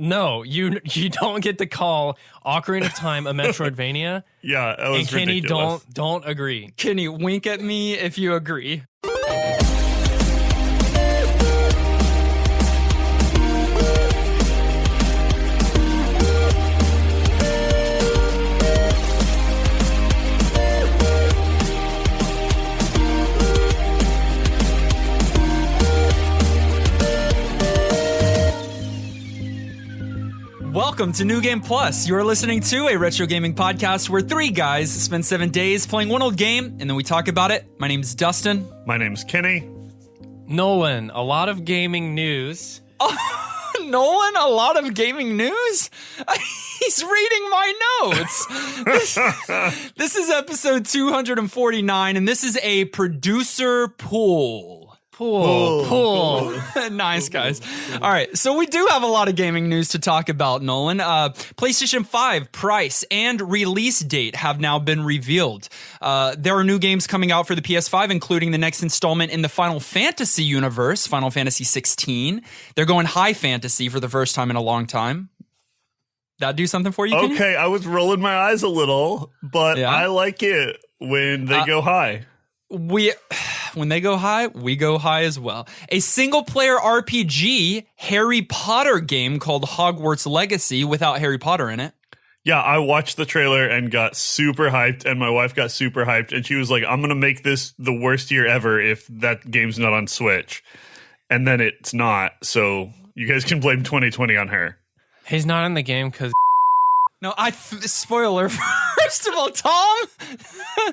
No, you don't get to call Ocarina of Time a Metroidvania. Yeah, that was and Kenny, ridiculous. don't agree. Kenny, wink at me if you agree. Welcome to New Game Plus. You are listening to a retro gaming podcast where three guys spend 7 days playing one old game and then we talk about it. My name's Dustin. My name's Kenny. Nolan, a lot of gaming news. Oh, Nolan, a lot of gaming news? He's reading my notes. This is episode 249, and this is a producer pool. Pool. Nice, guys. All right, so we do have a lot of gaming news to talk about, Nolan. PlayStation 5 price and release date have now been revealed. There are new games coming out for the PS5, including the next installment in the Final Fantasy universe, Final Fantasy 16. They're going high fantasy for the first time in a long time. That do something for you, Kenny? Okay, I was rolling my eyes a little, but Yeah. I like it when they go high. When they go high, we go high as well. A single-player RPG Harry Potter game called Hogwarts Legacy without Harry Potter in it. Yeah, I watched the trailer and got super hyped, and my wife got super hyped, and she was like, I'm going to make this the worst year ever if that game's not on Switch. And then it's not, so you guys can blame 2020 on her. He's not in the game because... No, spoiler. First of all, Tom,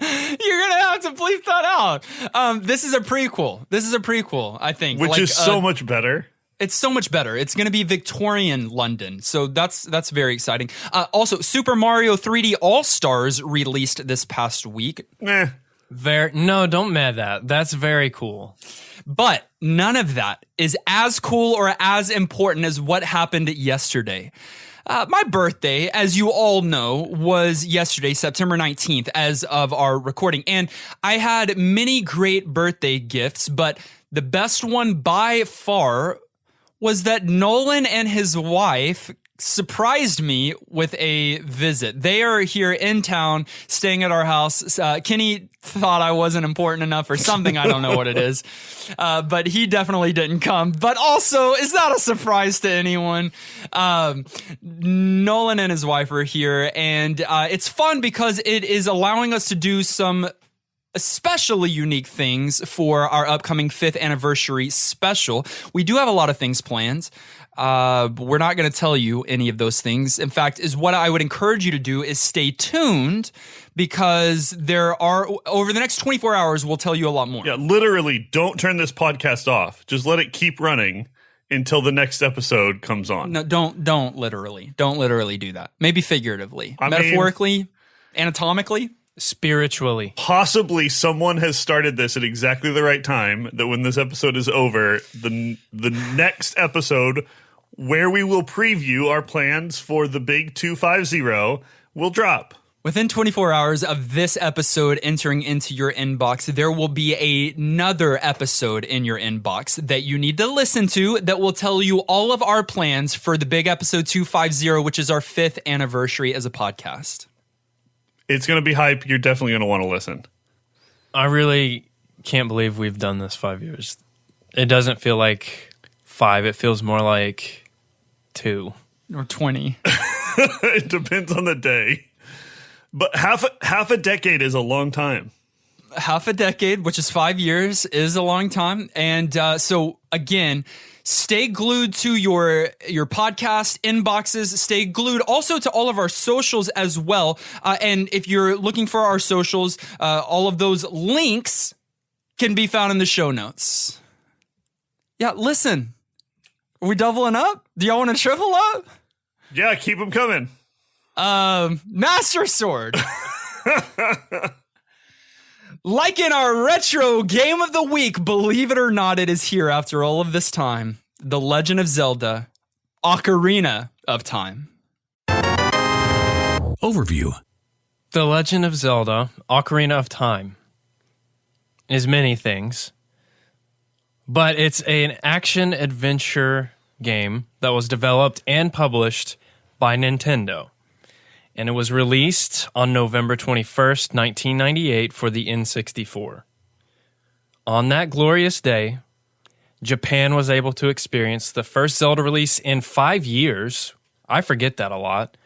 you're going to have to bleep that out. This is a prequel. I think. Which is so much better. It's so much better. It's going to be Victorian London. So that's very exciting. Also, Super Mario 3D All-Stars released this past week. No, don't mad that. That's very cool. But none of that is as cool or as important as what happened yesterday. My birthday, as you all know, was yesterday, September 19th, as of our recording. And I had many great birthday gifts, but the best one by far was that Nolan and his wife surprised me with a visit. They are here in town, staying at our house. Kenny thought I wasn't important enough or something. I don't know what it is. But he definitely didn't come. But also, is that a surprise to anyone? Nolan and his wife are here, and it's fun because it is allowing us to do some especially unique things for our upcoming 5th anniversary special. We do have a lot of things planned. We're not going to tell you any of those things. In fact, is what I would encourage you to do is stay tuned, because there are, over the next 24 hours, we'll tell you a lot more. Yeah, literally, don't turn this podcast off. Just let it keep running until the next episode comes on. No, don't literally. Don't literally do that. Maybe figuratively. Metaphorically, anatomically. Spiritually. Possibly someone has started this at exactly the right time, that when this episode is over, the next episode, where we will preview our plans for the big 250, will drop. Within 24 hours of this episode entering into your inbox, there will be another episode in your inbox that you need to listen to that will tell you all of our plans for the big episode 250, which is our 5th anniversary as a podcast. It's going to be hype. You're definitely going to want to listen. I really can't believe we've done this 5 years. It doesn't feel like 5. It feels more like 2. Or 20. It depends on the day. But half a decade is a long time. Half a decade, which is 5 years, is a long time. And so, again, stay glued to your podcast inboxes. Stay glued also to all of our socials as well. And if you're looking for our socials, all of those links can be found in the show notes. Yeah, listen. Are we doubling up? Do y'all want to triple up? Yeah, keep them coming. Master Sword. Like in our retro game of the week, believe it or not, it is here after all of this time. The Legend of Zelda, Ocarina of Time. Overview. The Legend of Zelda, Ocarina of Time is many things, but it's an action-adventure game that was developed and published by Nintendo. And it was released on November 21st, 1998 for the N64. On that glorious day, Japan was able to experience the first Zelda release in 5 years. I forget that a lot.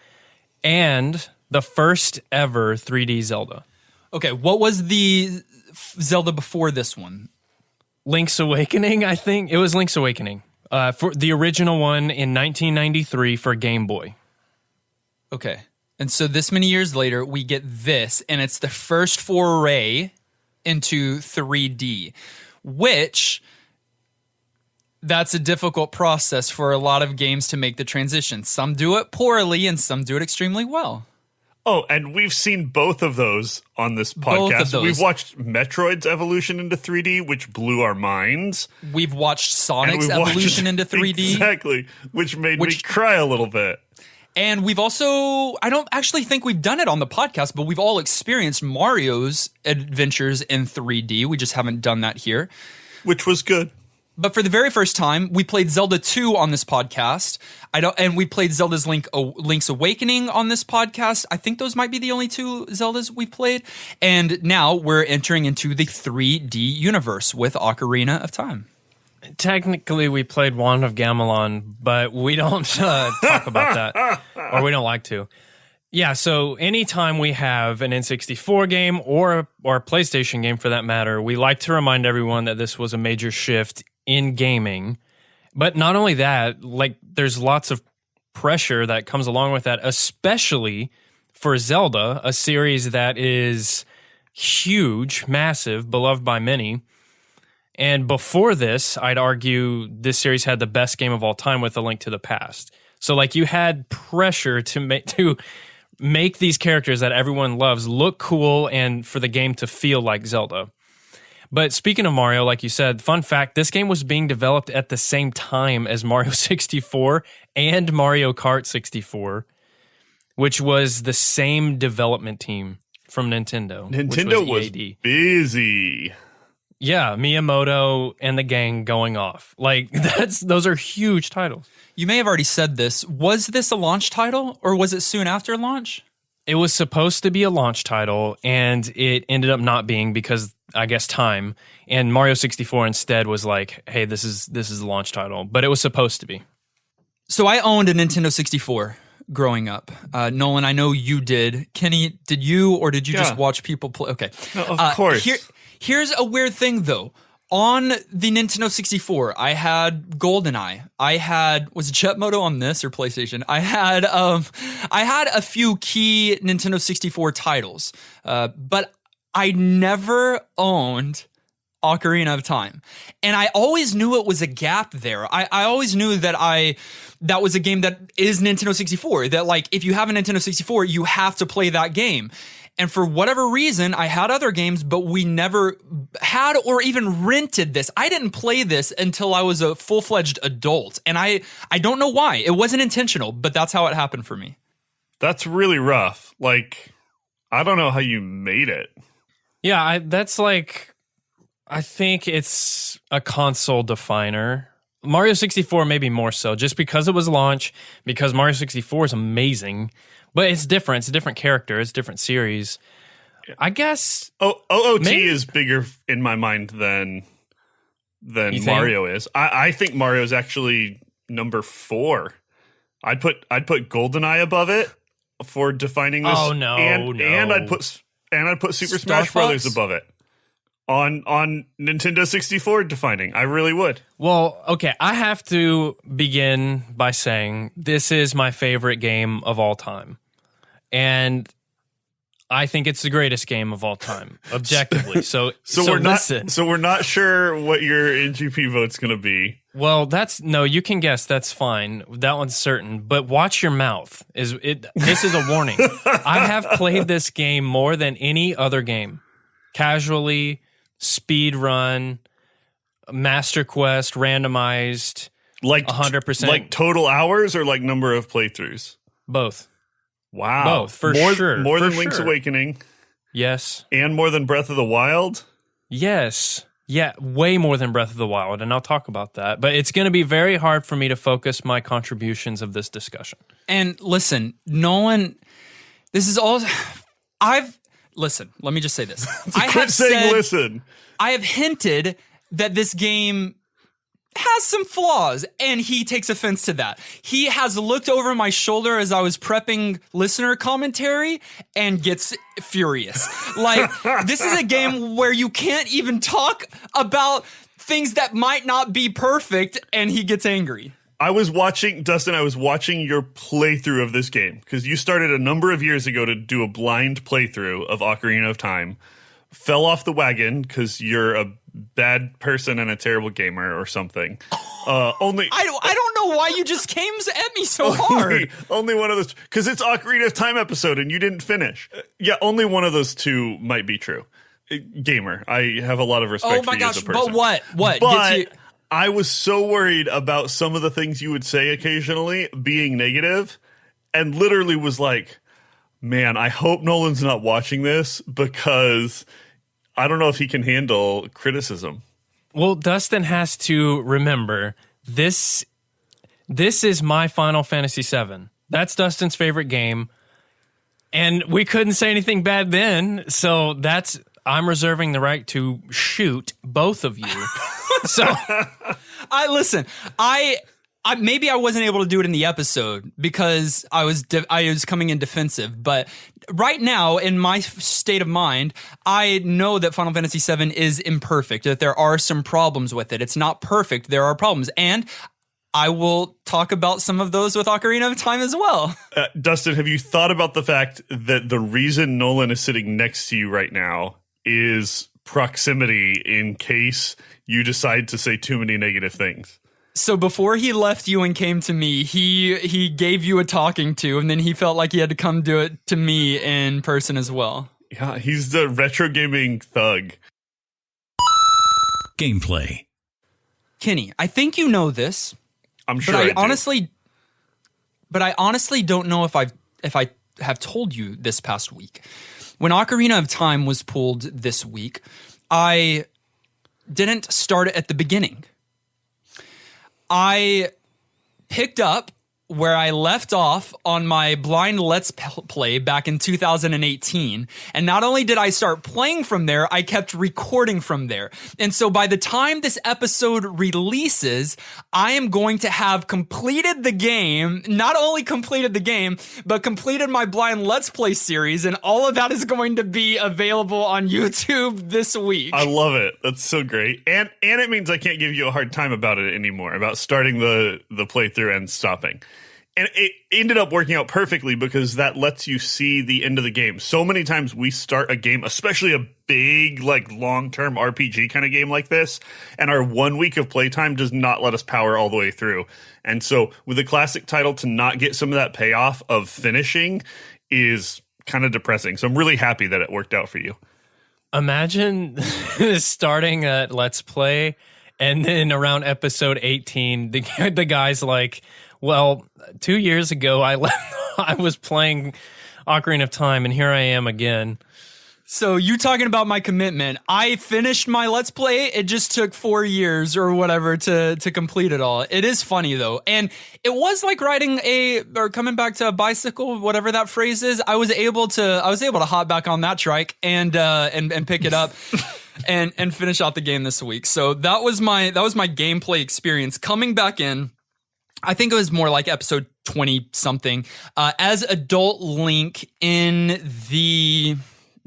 And the first ever 3D Zelda. Okay, what was the Zelda before this one? Link's Awakening, I think. It was Link's Awakening. For the original one in 1993 for Game Boy. Okay. And so this many years later, we get this, and it's the first foray into 3D, which that's a difficult process for a lot of games to make the transition. Some do it poorly, and some do it extremely well. Oh, and we've seen both of those on this podcast. Both of those. We've watched Metroid's evolution into 3D, which blew our minds. We've watched Sonic's evolution into 3D. Exactly, which made me cry a little bit. And we've also, I don't actually think we've done it on the podcast, but we've all experienced Mario's adventures in 3D. We just haven't done that here. Which was good. But for the very first time, we played Zelda 2 on this podcast. And we played Zelda's Link's Awakening on this podcast. I think those might be the only two Zeldas we've played. And now we're entering into the 3D universe with Ocarina of Time. Technically, we played Wand of Gamelon, but we don't talk about that, or we don't like to. Yeah, so anytime we have an N64 game or a PlayStation game for that matter, we like to remind everyone that this was a major shift in gaming. But not only that, like there's lots of pressure that comes along with that, especially for Zelda, a series that is huge, massive, beloved by many. And before this, I'd argue this series had the best game of all time with A Link to the Past. So like you had pressure to make these characters that everyone loves look cool and for the game to feel like Zelda. But speaking of Mario, like you said, fun fact, this game was being developed at the same time as Mario 64 and Mario Kart 64, which was the same development team from Nintendo. Nintendo was busy. Yeah, Miyamoto and the gang going off. Like those are huge titles. You may have already said this. Was this a launch title or was it soon after launch? It was supposed to be a launch title and it ended up not being because I guess time. And Mario 64 instead was like, hey, this is the launch title, but it was supposed to be. So I owned a Nintendo 64 growing up. Nolan, I know you did. Kenny, did you or did you just watch people play? Okay. No, of course. Here's a weird thing, though. On the Nintendo 64, I had GoldenEye. Was it Jet Moto on this or PlayStation? I had a few key Nintendo 64 titles, but I never owned Ocarina of Time. And I always knew it was a gap there. I always knew that that was a game that is Nintendo 64, that like if you have a Nintendo 64, you have to play that game. And for whatever reason, I had other games, but we never had or even rented this. I didn't play this until I was a full-fledged adult. And I don't know why. It wasn't intentional, but that's how it happened for me. That's really rough. Like, I don't know how you made it. Yeah, I think it's a console definer. Mario 64 maybe more so, just because it was launch, because Mario 64 is amazing. But it's different. It's a different character. It's a different series. I guess. OOT is bigger in my mind than Mario is. I think Mario is actually number 4. I'd put GoldenEye above it for defining this. Oh no, and I'd put Super Smash Brothers above it on Nintendo 64 defining. I really would. Well, okay, I have to begin by saying this is my favorite game of all time. And I think it's the greatest game of all time, objectively. So we're not sure what your NGP vote's going to be. Well, you can guess. That's fine. That one's certain. But watch your mouth. This is a warning. I have played this game more than any other game. Casually, speed run, Master Quest, randomized, like 100%. Like total hours or like number of playthroughs? Both. Wow. Both, for sure. More than Link's Awakening. Yes. And more than Breath of the Wild? Yes. Yeah, way more than Breath of the Wild, and I'll talk about that. But it's going to be very hard for me to focus my contributions of this discussion. And listen, Nolan, this is all listen, let me just say this. Listen. I have hinted that this game has some flaws, and he takes offense to that. He has looked over my shoulder as I was prepping listener commentary and gets furious. Like, this is a game where you can't even talk about things that might not be perfect, and he gets angry. Dustin, I was watching your playthrough of this game, because you started a number of years ago to do a blind playthrough of Ocarina of Time, fell off the wagon because you're a bad person and a terrible gamer or something. I don't know why you just came at me so hard. Only one of those, because it's Ocarina of Time episode and you didn't finish. Yeah, only one of those two might be true. Gamer, I have a lot of respect for you as a person. But what? But I was so worried about some of the things you would say occasionally being negative, and literally was like, man, I hope Nolan's not watching this, because I don't know if he can handle criticism. Well, Dustin has to remember, this is my Final Fantasy VII. That's Dustin's favorite game, and we couldn't say anything bad then, so I'm reserving the right to shoot both of you. So, maybe I wasn't able to do it in the episode because I was coming in defensive, but right now in my state of mind, I know that Final Fantasy VII is imperfect, that there are some problems with it. It's not perfect. There are problems, and I will talk about some of those with Ocarina of Time as well. Dustin, have you thought about the fact that the reason Nolan is sitting next to you right now is proximity in case you decide to say too many negative things? So before he left you and came to me, he gave you a talking to, and then he felt like he had to come do it to me in person as well. Yeah, he's the retro gaming thug. Gameplay. Kenny, I think you know this. I'm sure but I honestly don't know if I have told you this past week. When Ocarina of Time was pulled this week, I didn't start it at the beginning. I picked up where I left off on my blind Let's Play back in 2018. And not only did I start playing from there, I kept recording from there. And so by the time this episode releases, I am going to have completed the game, not only completed the game, but completed my blind Let's Play series. And all of that is going to be available on YouTube this week. I love it. That's so great. And it means I can't give you a hard time about it anymore, about starting the playthrough and stopping. And it ended up working out perfectly because that lets you see the end of the game. So many times we start a game, especially a big, like, long-term RPG kind of game like this, and our 1 week of playtime does not let us power all the way through. And so with a classic title, to not get some of that payoff of finishing is kind of depressing. So I'm really happy that it worked out for you. Imagine starting a Let's Play, and then around episode 18, the guy's like, well, 2 years ago, I was playing Ocarina of Time, and here I am again. So you talking about my commitment. I finished my Let's Play. It just took 4 years or whatever to complete it all. It is funny, though. And it was like coming back to a bicycle, whatever that phrase is. I was able to hop back on that trike and pick it up. and finish out the game this week. So that was my gameplay experience coming back in. I think it was more like episode 20 something, as adult Link in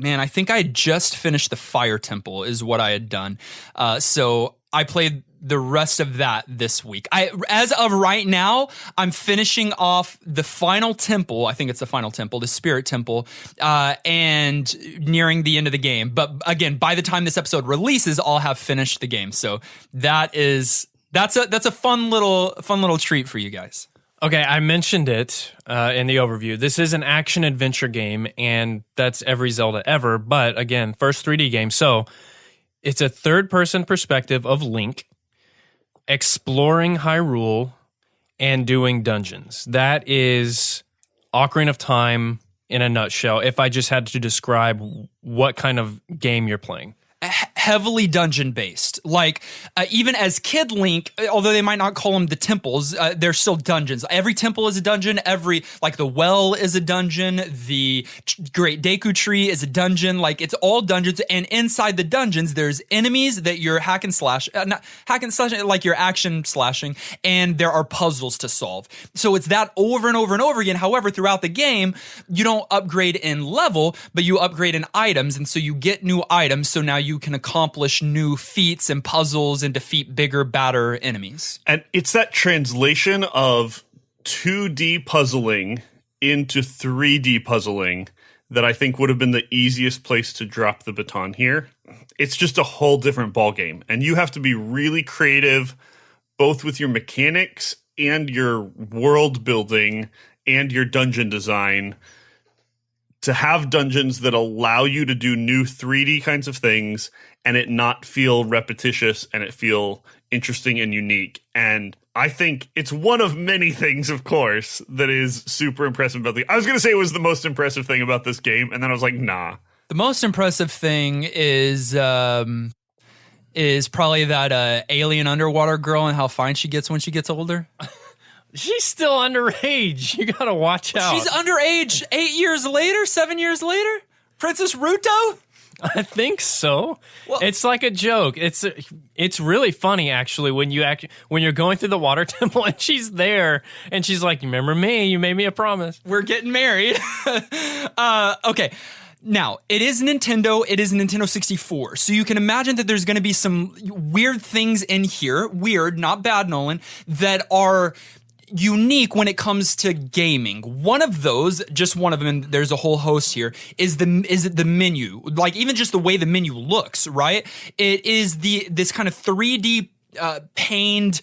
I think I had just finished the Fire Temple is what I had done. So I played the rest of that this week. As of right now, I'm finishing off the final temple. I think it's the final temple, the Spirit Temple, and nearing the end of the game. But again, by the time this episode releases, I'll have finished the game. So that's a fun little treat for you guys. Okay, I mentioned it in the overview. This is an action-adventure game, and that's every Zelda ever. But again, first 3D game. So it's a third-person perspective of Link exploring Hyrule and doing dungeons. That is Ocarina of Time in a nutshell, if I just had to describe what kind of game you're playing. heavily dungeon based. Like even as Kid Link, although they might not call them the temples, they're still dungeons. Every temple is a dungeon. Like the well is a dungeon. The Great Deku Tree is a dungeon. Like it's all dungeons, and inside the dungeons, there's enemies that you're like you're action slashing, and there are puzzles to solve. So it's that over and over and over again. However, throughout the game, you don't upgrade in level, but you upgrade in items, and so you get new items. So now you can accomplish new feats and puzzles and defeat bigger, badder enemies. And it's that translation of 2D puzzling into 3D puzzling that I think would have been the easiest place to drop the baton here. It's just a whole different ballgame, and you have to be really creative, both with your mechanics and your world building and your dungeon design, to have dungeons that allow you to do new 3D kinds of things and it not feel repetitious and it feel interesting and unique. And I think it's one of many things, of course, that is super impressive about I was going to say it was the most impressive thing about this game, and then I was like, nah. The most impressive thing is probably that alien underwater girl and how fine she gets when she gets older. She's still underage. You gotta watch out. She's underage 7 years later? Princess Ruto? I think so. Well, it's like a joke. It's really funny actually when you're going through the water temple and she's there and she's like, "Remember me? You made me a promise. We're getting married." Okay. Now, it is Nintendo. It is Nintendo 64. So you can imagine that there's going to be some weird things in here. Weird, not bad, Nolan, that are unique when it comes to gaming. One of those, just one of them, and there's a whole host here, is the menu. Like even just the way the menu looks, right? It is this kind of 3D paned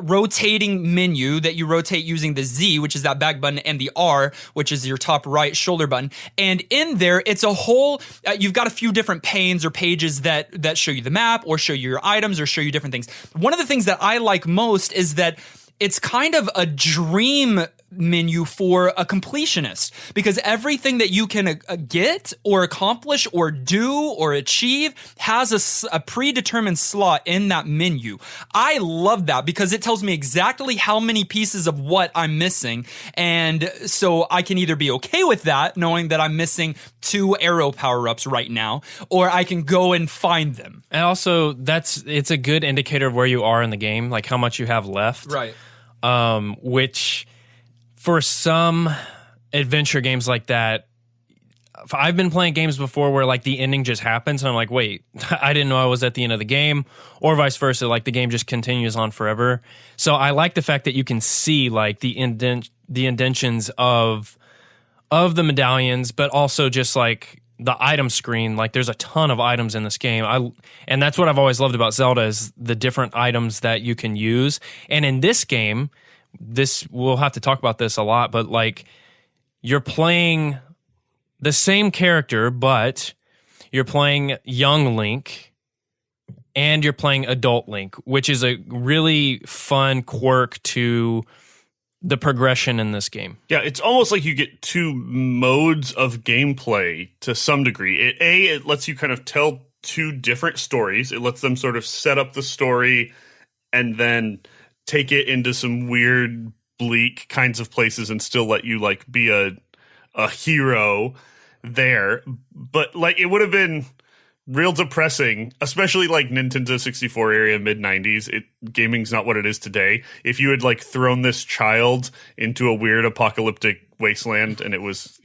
rotating menu that you rotate using the Z, which is that back button, and the R, which is your top right shoulder button. And in there, it's a whole, you've got a few different panes or pages that show you the map or show you your items or show you different things. One of the things that I like most is that it's kind of a dream menu for a completionist, because everything that you can get or accomplish or do or achieve has a predetermined slot in that menu. I love that because it tells me exactly how many pieces of what I'm missing, and so I can either be okay with that, knowing that I'm missing 2 arrow power-ups right now, or I can go and find them. And also, it's a good indicator of where you are in the game, like how much you have left. Right. Which for some adventure games like that, I've been playing games before where like the ending just happens and I'm like, wait, I didn't know I was at the end of the game, or vice versa. Like the game just continues on forever. So I like the fact that you can see like the indentions of the medallions, but also just like the item screen. Like there's a ton of items in this game. And that's what I've always loved about Zelda is the different items that you can use. And in this game, we'll have to talk about this a lot, but like you're playing the same character, but you're playing young Link and you're playing adult Link, which is a really fun quirk to the progression in this game. Yeah, it's almost like you get 2 modes of gameplay to some degree. It lets you kind of tell 2 different stories. It lets them sort of set up the story and then take it into some weird, bleak kinds of places and still let you like be a hero there. But like it would have been real depressing, especially like Nintendo 64 area mid-90s. Gaming's not what it is today. If you had like thrown this child into a weird apocalyptic wasteland and it was,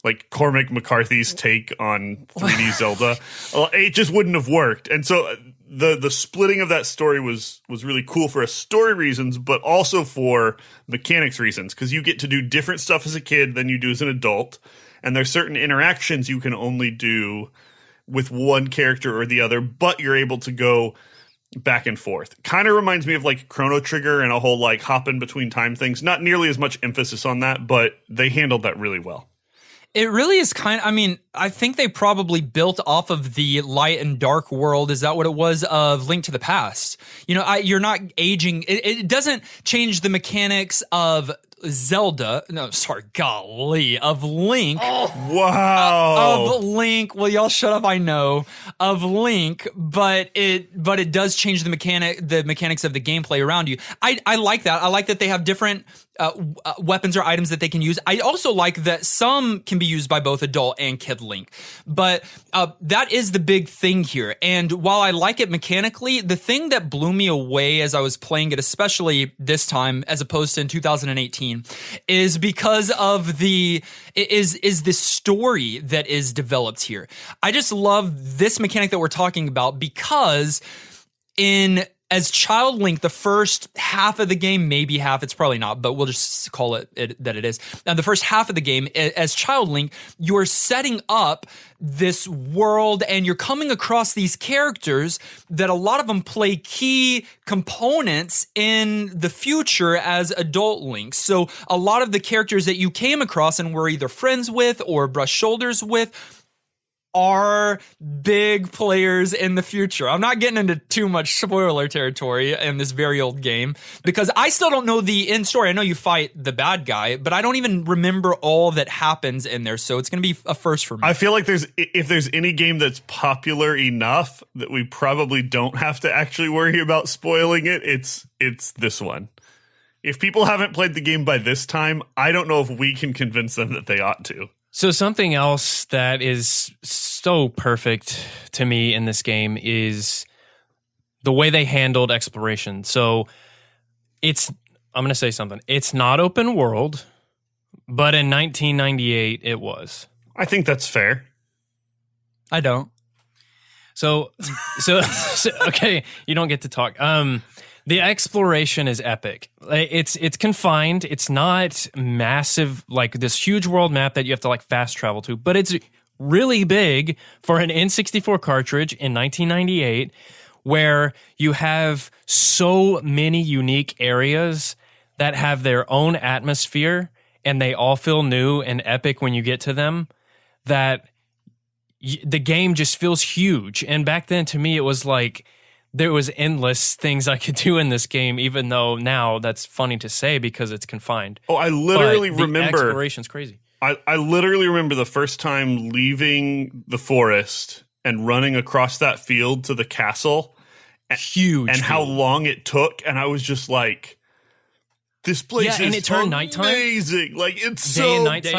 like Cormac McCarthy's take on 3D Zelda, it just wouldn't have worked. And so the splitting of that story was really cool for story reasons, but also for mechanics reasons, because you get to do different stuff as a kid than you do as an adult. And there's certain interactions you can only do with one character or the other, but you're able to go back and forth. Kind of reminds me of like Chrono Trigger and a whole like hopping between time things. Not nearly as much emphasis on that, but they handled that really well. It really is I think they probably built off of the light and dark world. Is that what it was of Link to the Past? You're not aging. It doesn't change the mechanics of Zelda. No, sorry, golly, of Link. Wow. Of Link. Well, y'all shut up. I know of Link, but it does change the mechanics of the gameplay around you. I like that. I like that they have different weapons or items that they can use. I also like that some can be used by both adult and kid Link, but that is the big thing here. And while I like it mechanically, the thing that blew me away as I was playing it, especially this time as opposed to in 2018, is because of the story that is developed here. I just love this mechanic that we're talking about because as Child Link, the first half of the game, maybe half, it's probably not, but we'll just call it that it is. Now, the first half of the game, as Child Link, you're setting up this world and you're coming across these characters that a lot of them play key components in the future as adult Link. So a lot of the characters that you came across and were either friends with or brushed shoulders with are big players in the future. I'm not getting into too much spoiler territory in this very old game because I still don't know the end story. I know you fight the bad guy, but I don't even remember all that happens in there. So it's going to be a first for me. I feel like if there's any game that's popular enough that we probably don't have to actually worry about spoiling it, it's this one. If people haven't played the game by this time, I don't know if we can convince them that they ought to. So something else that is so perfect to me in this game is the way they handled exploration. So I'm going to say something. It's not open world, but in 1998 it was. I think that's fair. I don't. So okay, you don't get to talk. The exploration is epic. It's confined. It's not massive, like this huge world map that you have to like fast travel to, but it's really big for an N64 cartridge in 1998, where you have so many unique areas that have their own atmosphere and they all feel new and epic when you get to them, that the game just feels huge. And back then, to me, it was like, there was endless things I could do in this game, even though now that's funny to say because it's confined. Oh, I literally remember. Exploration's crazy. I literally remember the first time leaving the forest and running across that field to the castle. Huge. And how long it took. And I was just like, this place is and it turned nighttime. Amazing. Like, it's Day so and night big.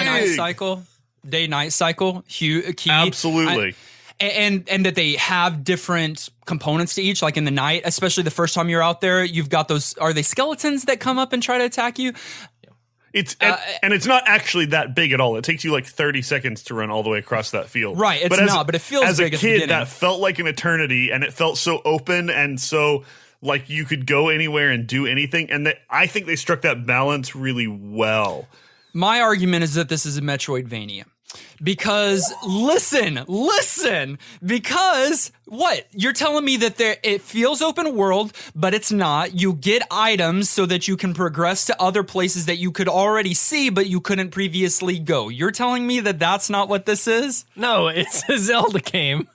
Day-night cycle, key. Absolutely. And that they have different components to each, like in the night, especially the first time you're out there, you've got those, are they skeletons that come up and try to attack you? It's and it's not actually that big at all. It takes you like 30 seconds to run all the way across that field. Right, but it feels as big a kid, that felt like an eternity, and it felt so open and so like you could go anywhere and do anything. And I think they struck that balance really well. My argument is that this is a Metroidvania. Because listen, because what? You're telling me that it feels open world, but it's not. You get items so that you can progress to other places that you could already see, but you couldn't previously go. You're telling me that that's not what this is? No, it's a Zelda game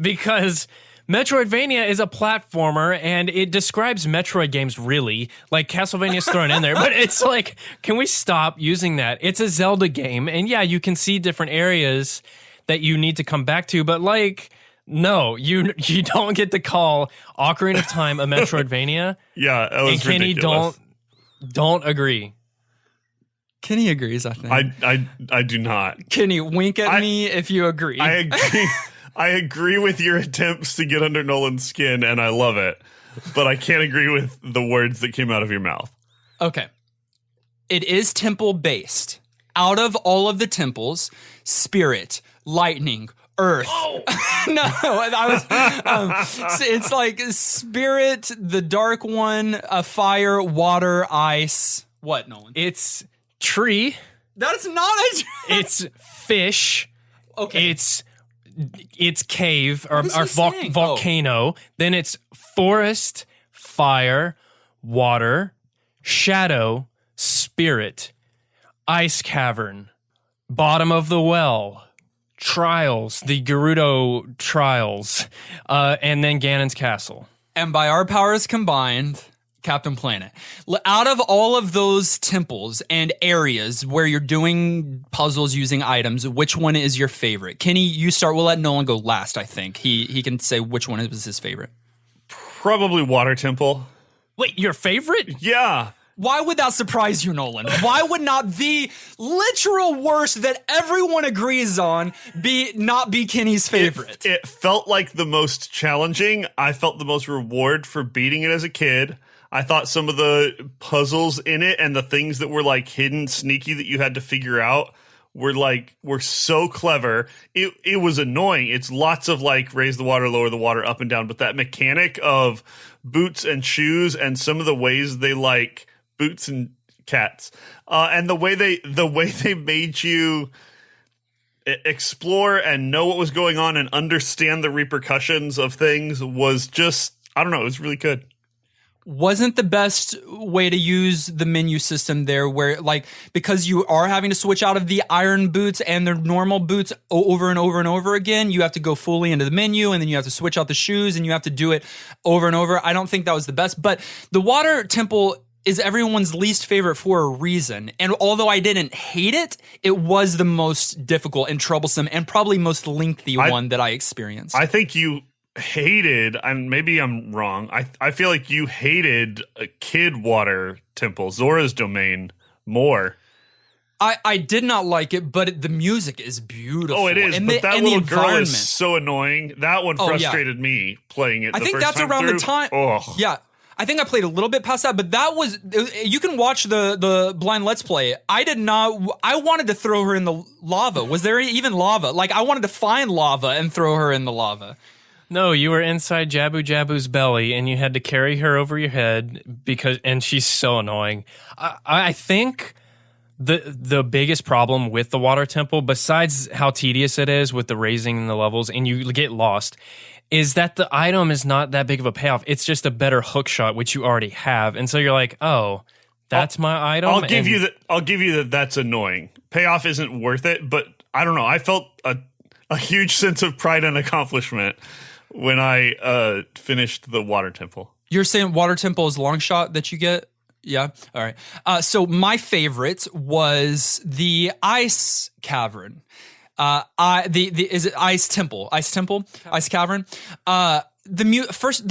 because Metroidvania is a platformer, and it describes Metroid games really. Like, Castlevania's thrown in there, but it's like, can we stop using that? It's a Zelda game, and yeah, you can see different areas that you need to come back to, but like, no, you don't get to call Ocarina of Time a Metroidvania. Yeah, that was and Kenny ridiculous. don't agree. Kenny agrees, I think. I do not. Kenny, wink at me if you agree. I agree. I agree with your attempts to get under Nolan's skin, and I love it. But I can't agree with the words that came out of your mouth. Okay. It is temple-based. Out of all of the temples, spirit, lightning, earth. No, it's like spirit, the dark one, fire, water, ice. What, Nolan? It's tree. That's not a tree. It's fish. Okay. It's cave or What is he saying? volcano. Then it's forest, fire, water, shadow, spirit, ice cavern, bottom of the well, trials, the Gerudo trials, and then Ganon's castle. And by our powers combined, Captain Planet. Out of all of those temples and areas where you're doing puzzles using items, which one is your favorite? Kenny, you start. We'll let Nolan go last, I think. He can say which one was his favorite. Probably Water Temple. Wait, your favorite? Yeah. Why would that surprise you, Nolan? Why would not the literal worst that everyone agrees on not be Kenny's favorite? It felt like the most challenging. I felt the most reward for beating it as a kid. I thought some of the puzzles in it and the things that were like hidden, sneaky that you had to figure out were so clever. It was annoying. It's lots of like raise the water, lower the water, up and down. But that mechanic of boots and shoes and some of the ways they like boots and cats, and the way they made you explore and know what was going on and understand the repercussions of things was just, I don't know, it was really good. Wasn't the best way to use the menu system there where like, because you are having to switch out of the iron boots and the normal boots over and over and over again, you have to go fully into the menu and then you have to switch out the shoes and you have to do it over and over. I don't think that was the best, but the Water Temple is everyone's least favorite for a reason. And although I didn't hate it, it was the most difficult and troublesome and probably most lengthy one that I experienced. I think you hated, and maybe I'm wrong, I feel like you hated a Kid Water Temple, Zora's Domain, more. I did not like it, but the music is beautiful. Oh, it is, and but that little girl is so annoying. That one frustrated me playing it. I think that's around the time. Oh. Yeah. I think I played a little bit past that, but that was, you can watch the blind Let's Play. I wanted to throw her in the lava. Was there even lava? Like, I wanted to find lava and throw her in the lava. No, you were inside Jabu Jabu's belly and you had to carry her over your head and she's so annoying. I think the biggest problem with the Water Temple, besides how tedious it is with the raising and the levels and you get lost, is that the item is not that big of a payoff. It's just a better hook shot, which you already have. And so you're like, oh, that's my item. I'll give you that that's annoying. Payoff isn't worth it, but I don't know. I felt a huge sense of pride and accomplishment when I finished the Water Temple. You're saying Water Temple is long shot that you get? Yeah. All right. So my favorite was the Ice Cavern. Is it Ice Temple? Ice Temple? Ice Cavern? The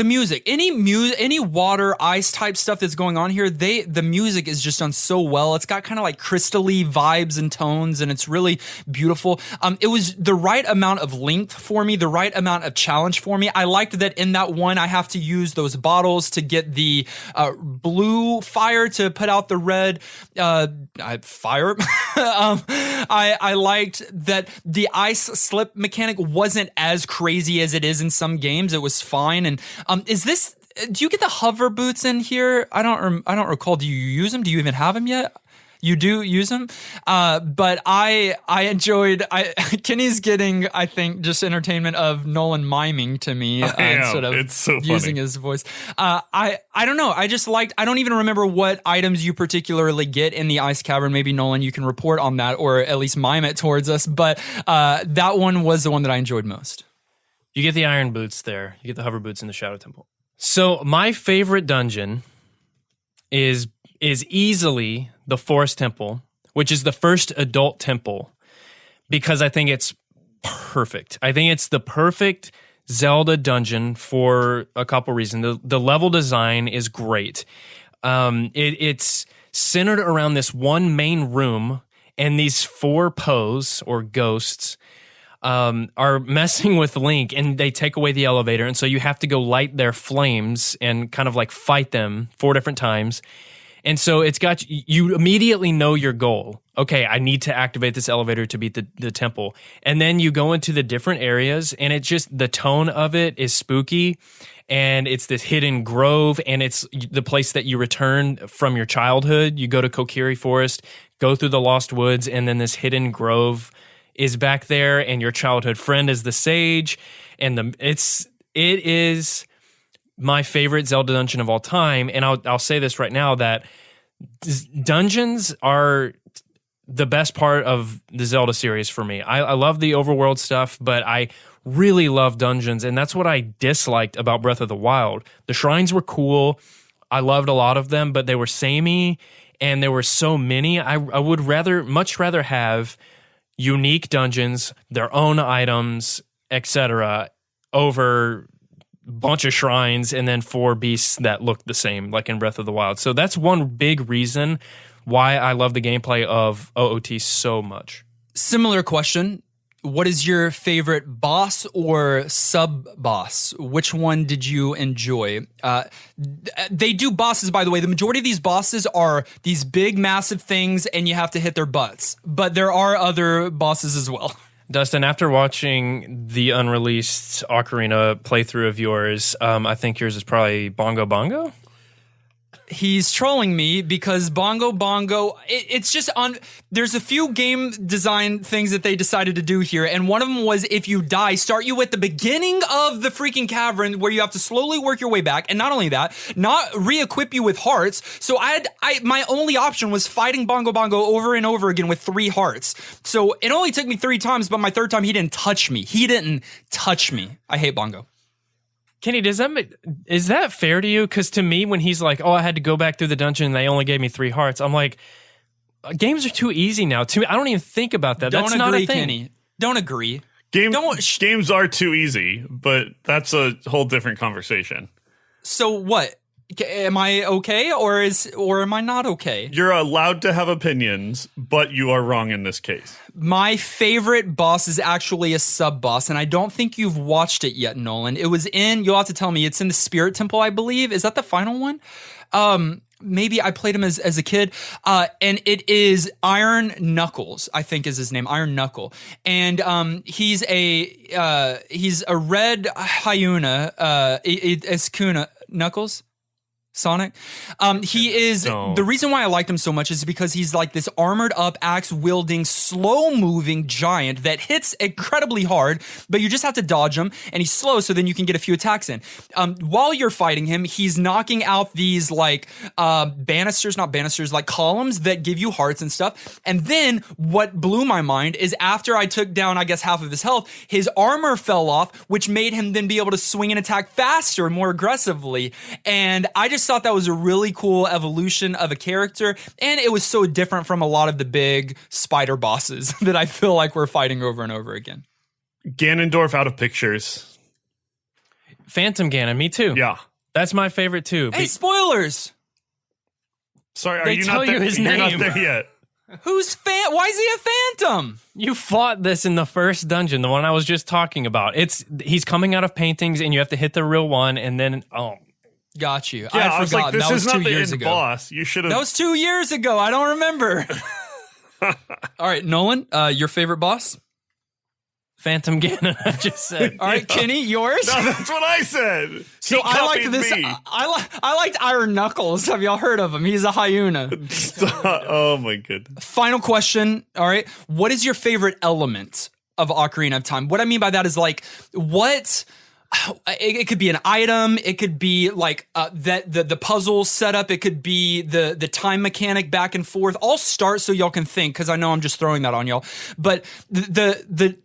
music, any water ice type stuff that's going on here, the music is just done so well. It's got kind of like crystally vibes and tones, and it's really beautiful. It was the right amount of length for me, the right amount of challenge for me. I liked that in that one, I have to use those bottles to get the blue fire to put out the red fire. I liked that the ice slip mechanic wasn't as crazy as it is in some games. It was fine. And do you get the hover boots in here? I don't recall. Do you use them? Do you even have them yet? You do use them? But I enjoyed, Kenny's getting, I think, just entertainment of Nolan miming to me instead of it's so using his voice. I don't know. I don't even remember what items you particularly get in the Ice Cavern. Maybe Nolan, you can report on that or at least mime it towards us. But that one was the one that I enjoyed most. You get the iron boots there. You get the hover boots in the Shadow Temple. So my favorite dungeon is easily the Forest Temple, which is the first adult temple, because I think it's perfect. I think it's the perfect Zelda dungeon for a couple reasons. The level design is great. It's centered around this one main room, and these four Poes or ghosts are messing with Link, and they take away the elevator, and so you have to go light their flames and kind of like fight them 4 different times. And so it's got you immediately know your goal. Okay, I need to activate this elevator to beat the temple. And then you go into the different areas, and it just, the tone of it is spooky, and it's this hidden grove, and it's the place that you return from your childhood. You go to Kokiri Forest, go through the Lost Woods, and then this hidden grove is back there, and your childhood friend is the sage, and it is my favorite Zelda dungeon of all time. And I'll say this right now, that dungeons are the best part of the Zelda series for me. I love the overworld stuff, but I really love dungeons, and that's what I disliked about Breath of the Wild. The shrines were cool. I loved a lot of them, but they were samey and there were so many. I would much rather have unique dungeons, their own items, etc., over a bunch of shrines and then 4 beasts that look the same, like in Breath of the Wild. So that's one big reason why I love the gameplay of OOT so much. Similar question. What is your favorite boss or sub-boss? Which one did you enjoy? They do bosses, by the way. The majority of these bosses are these big, massive things, and you have to hit their butts. But there are other bosses as well. Dustin, after watching the unreleased Ocarina playthrough of yours, I think yours is probably Bongo Bongo? He's trolling me because Bongo Bongo, it's just on. There's a few game design things that they decided to do here, and one of them was if you die, start you at the beginning of the freaking cavern where you have to slowly work your way back, and not only that, not re-equip you with hearts. So my only option was fighting Bongo Bongo over and over again with 3 hearts. So it only took me 3 times, but my 3rd time he didn't touch me. I hate Bongo. Kenny, is that fair to you? Because to me, when he's like, "Oh, I had to go back through the dungeon and they only gave me 3 hearts," I'm like, games are too easy now. To me, I don't even think about that. That's not a thing. Kenny. Don't agree. Games are too easy, but that's a whole different conversation. So what? Am I okay or am I not okay? You're allowed to have opinions, but you are wrong in this case. My favorite boss is actually a sub-boss, and I don't think you've watched it yet, Nolan. You'll have to tell me, it's in the Spirit Temple, I believe. Is that the final one? Maybe I played him as a kid, and it is Iron Knuckles, I think is his name, Iron Knuckle. And he's a red hyena, Escuna, Knuckles? Sonic. He is the reason why I liked him so much is because he's like this armored up, axe wielding, slow moving giant that hits incredibly hard, but you just have to dodge him, and he's slow, so then you can get a few attacks in. While you're fighting him, he's knocking out these like like columns that give you hearts and stuff. And then what blew my mind is after I took down, I guess, half of his health, his armor fell off, which made him then be able to swing and attack faster and more aggressively. And I just thought that was a really cool evolution of a character, and it was so different from a lot of the big spider bosses that I feel like we're fighting over and over again. Ganondorf out of pictures. Phantom Ganon, me too. Yeah. That's my favorite too. Hey, spoilers! Sorry, are They you tell not there? you his You're name. not there yet. Why is he a phantom? You fought this in the first dungeon, the one I was just talking about. He's coming out of paintings, and you have to hit the real one, and then Got you. Yeah, I was forgot. like, this that was is not 2 the years end ago. boss. You should have. That was 2 years ago. I don't remember. All right, Nolan, your favorite boss? Phantom Ganon, I just said. All right, Kenny, yours? No, that's what I said. So He I liked copied this. me. I liked Iron Knuckles. Have y'all heard of him? He's a hyena. Oh my goodness. Final question. All right. What is your favorite element of Ocarina of Time? What I mean by that is like, what... It could be an item. It could be like the puzzle setup. It could be the time mechanic back and forth. I'll start so y'all can think, because I know I'm just throwing that on y'all. But the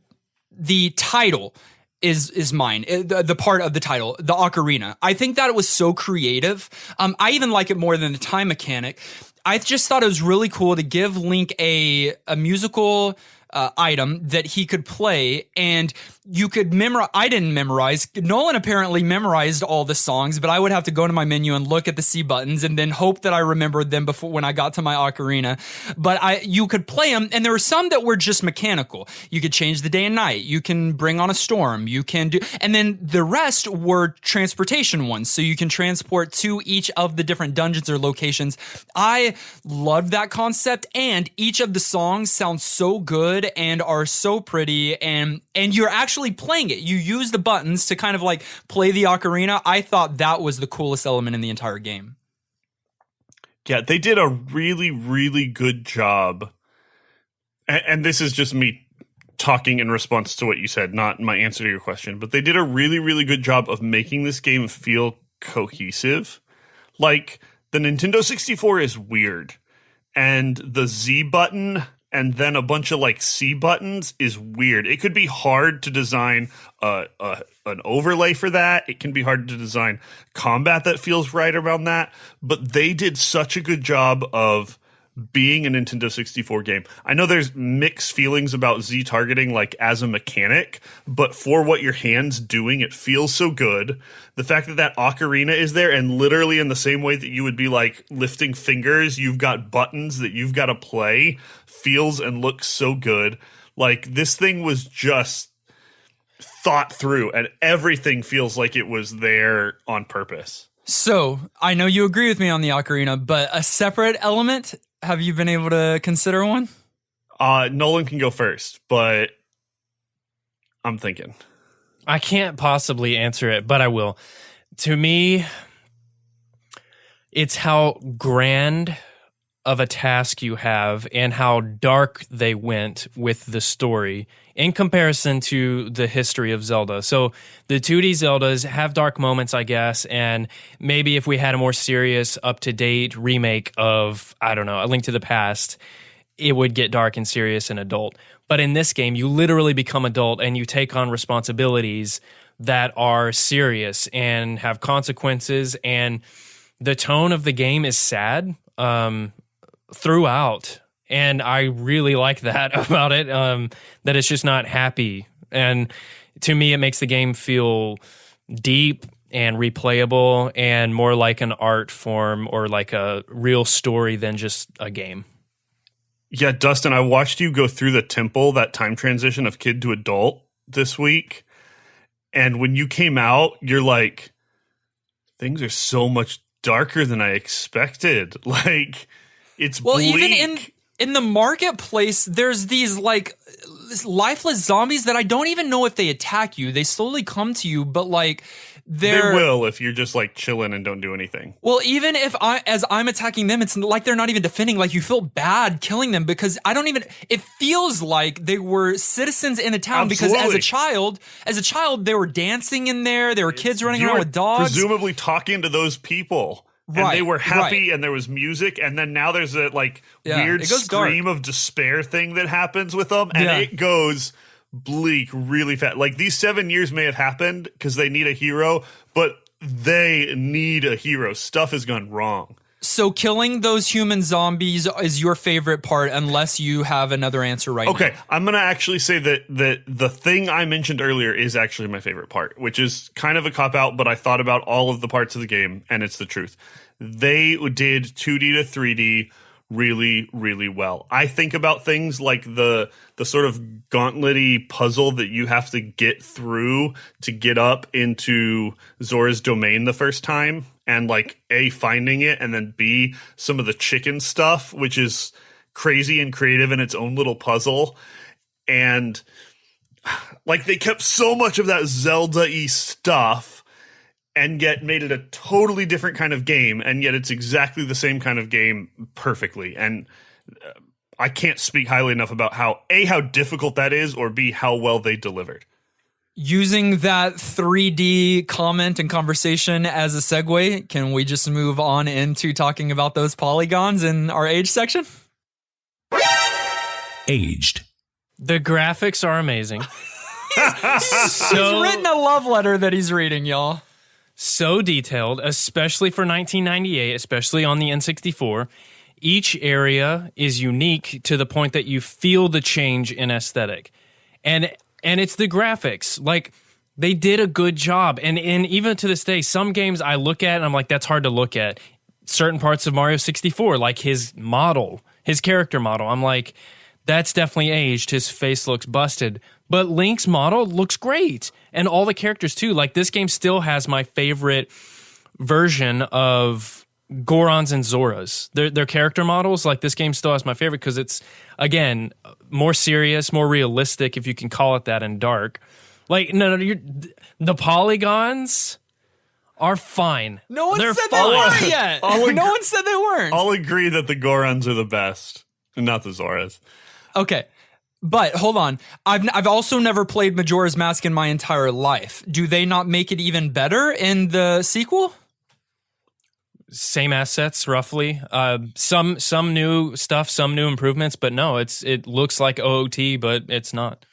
title is mine. The part of the title, the ocarina. I think that it was so creative. I even like it more than the time mechanic. I just thought it was really cool to give Link a musical item that he could play, and you could memorize. I didn't memorize. Nolan apparently memorized all the songs, but I would have to go to my menu and look at the C buttons and then hope that I remembered them before when I got to my ocarina. But you could play them, and there were some that were just mechanical. You could change the day and night. You can bring on a storm. You can do, and then the rest were transportation ones, so you can transport to each of the different dungeons or locations. I loved that concept, and each of the songs sound so good and are so pretty, and you're actually playing it. You use the buttons to kind of like play the ocarina. I thought that was the coolest element in the entire game. Yeah, they did a really, really good job. And this is just me talking in response to what you said, not my answer to your question. But they did a really, really good job of making this game feel cohesive. Like, the Nintendo 64 is weird. And the Z button and then a bunch of like C buttons is weird. It could be hard to design an overlay for that. It can be hard to design combat that feels right around that. But they did such a good job of being a Nintendo 64 game. I know there's mixed feelings about Z targeting like as a mechanic, but for what your hand's doing, it feels so good. The fact that ocarina is there, and literally in the same way that you would be like lifting fingers, you've got buttons that you've got to play, feels and looks so good. Like this thing was just thought through, and everything feels like it was there on purpose. So I know you agree with me on the ocarina, but a separate element, have you been able to consider one? Nolan can go first, but I'm thinking. I can't possibly answer it, but I will. To me, it's how grand of a task you have and how dark they went with the story in comparison to the history of Zelda. So the 2D Zeldas have dark moments, I guess, and maybe if we had a more serious, up-to-date remake of, I don't know, A Link to the Past, it would get dark and serious and adult. But in this game, you literally become adult and you take on responsibilities that are serious and have consequences, and the tone of the game is sad throughout. And I really like that about it, that it's just not happy. And to me, it makes the game feel deep and replayable and more like an art form or like a real story than just a game. Yeah, Dustin, I watched you go through the temple, that time transition of kid to adult this week. And when you came out, you're like, things are so much darker than I expected. Like, it's bleak. Even in the marketplace, there's these like lifeless zombies that I don't even know if they attack you. They slowly come to you, but like they will if you're just like chilling and don't do anything. Well, even if as I'm attacking them, it's like they're not even defending. Like you feel bad killing them because it feels like they were citizens in a town. Absolutely. Because as a child, they were dancing in there. There were kids running around with dogs. Presumably talking to those people. And right, they were happy, right. And there was music, and then now there's a weird scream dark. of despair thing that happens with them, and it goes bleak really fast. Like these 7 years may have happened because they need a hero, but they need a hero. Stuff has gone wrong. So killing those human zombies is your favorite part, unless you have another answer right now. Okay, I'm going to actually say that the thing I mentioned earlier is actually my favorite part, which is kind of a cop-out, but I thought about all of the parts of the game, and it's the truth. They did 2D to 3D really, really well. I think about things like the sort of gauntlet-y puzzle that you have to get through to get up into Zora's domain the first time, and like A, finding it, and then B, some of the chicken stuff, which is crazy and creative in its own little puzzle. And like they kept so much of that Zelda-y stuff and yet made it a totally different kind of game, and yet it's exactly the same kind of game perfectly. And I can't speak highly enough about how difficult that is, or B, how well they delivered. Using that 3D comment and conversation as a segue, can we just move on into talking about those polygons in our age section? Aged. The graphics are amazing. He's written a love letter that he's reading, y'all. So detailed, especially for 1998, especially on the N64. Each area is unique to the point that you feel the change in aesthetic. And it's the graphics. Like, they did a good job. And even to this day, some games I look at and I'm like, that's hard to look at. Certain parts of Mario 64, like his character model, I'm like, that's definitely aged. His face looks busted. But Link's model looks great. And all the characters, too. Like, this game still has my favorite version of Gorons and Zoras. Their character models, like, this game still has my favorite because it's, again, more serious, more realistic, if you can call it that, and dark. Like, the polygons are fine. No one They're said fine. they weren't yet. No one said they weren't. I'll agree that the Gorons are the best, and not the Zoras. Okay. But hold on, I've also never played Majora's Mask in my entire life. Do they not make it even better in the sequel? same assets roughly. Some new stuff, some new improvements, but no, it looks like OOT, but it's not.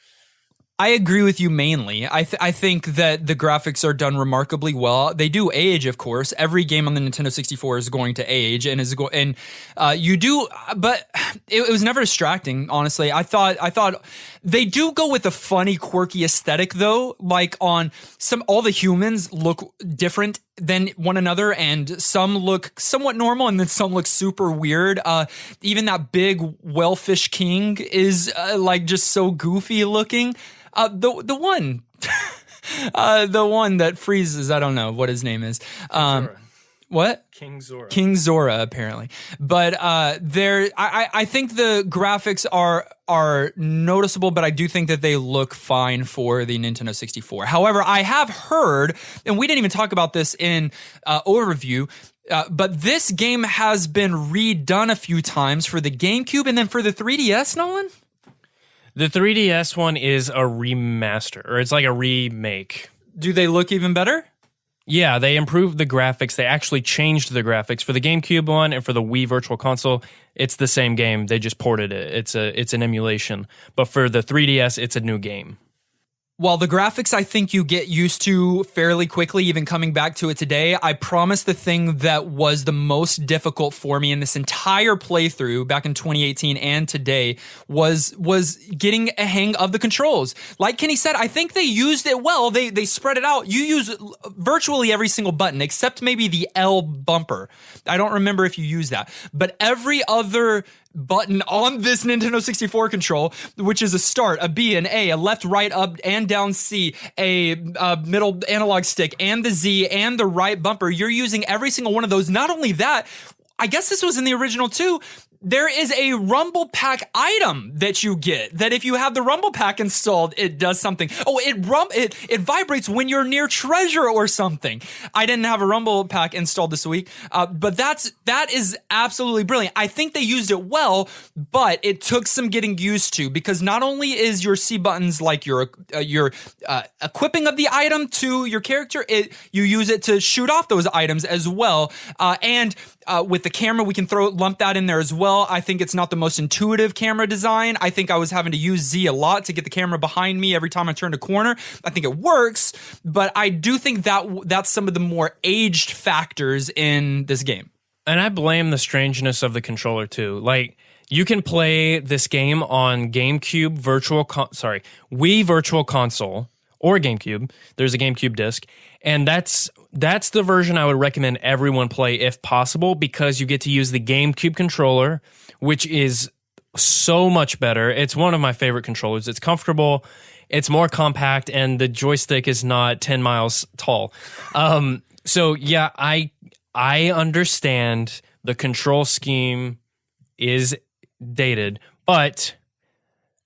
I agree with you mainly. I think that the graphics are done remarkably well. They do age, of course. Every game on the Nintendo 64 is going to age, and you do, but it was never distracting. Honestly, I thought they do go with a funny, quirky aesthetic though. Like all the humans look different than one another, and some look somewhat normal, and then some look super weird. Even that big whalefish king is like just so goofy looking. The one, the one that freezes. I don't know what his name is. What? King Zora. King Zora, apparently. But I think the graphics are noticeable, but I do think that they look fine for the Nintendo 64. However, I have heard, and we didn't even talk about this in overview, but this game has been redone a few times for the GameCube and then for the 3DS, Nolan? The 3DS one is a remaster, or it's like a remake. Do they look even better? Yeah, they improved the graphics. They actually changed the graphics for the GameCube one and for the Wii Virtual Console. It's the same game. They just ported it. It's an emulation. But for the 3DS, it's a new game. While the graphics I think you get used to fairly quickly, even coming back to it today, I promise the thing that was the most difficult for me in this entire playthrough back in 2018 and today was getting a hang of the controls. Like Kenny said, I think they used it well. They spread it out. You use virtually every single button except maybe the L bumper. I don't remember if you use that, but every other button on this Nintendo 64 control, which is a start, a B, an A, a left, right, up, and down C, a middle analog stick, and the Z, and the right bumper. You're using every single one of those. Not only that, I guess this was in the original too, there is a Rumble Pack item that you get, that if you have the Rumble Pack installed, it does something. Oh, it vibrates when you're near treasure or something. I didn't have a Rumble Pack installed this week, but that is absolutely brilliant. I think they used it well, but it took some getting used to, because not only is your C buttons like your equipping of the item to your character, you use it to shoot off those items as well, and with the camera, we can lump that in there as well. I think it's not the most intuitive camera design. I think I was having to use Z a lot to get the camera behind me every time I turned a corner. I think it works, but I do think that's some of the more aged factors in this game. And I blame the strangeness of the controller too. Like, you can play this game on GameCube Wii Virtual Console or GameCube. There's a GameCube disc, and that's the version I would recommend everyone play if possible, because you get to use the GameCube controller, which is so much better. It's one of my favorite controllers. It's comfortable, it's more compact, and the joystick is not 10 miles tall. So yeah, I understand the control scheme is dated, but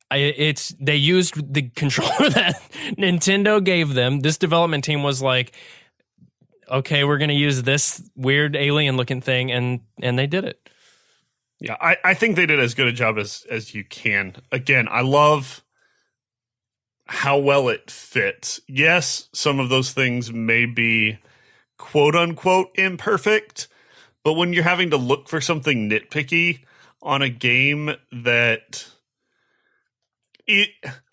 they used the controller that Nintendo gave them. This development team was like, okay, we're going to use this weird alien looking thing, and they did it. Yeah, I think they did as good a job as you can. Again, I love how well it fits. Yes, some of those things may be quote unquote imperfect, but when you're having to look for something nitpicky on a game that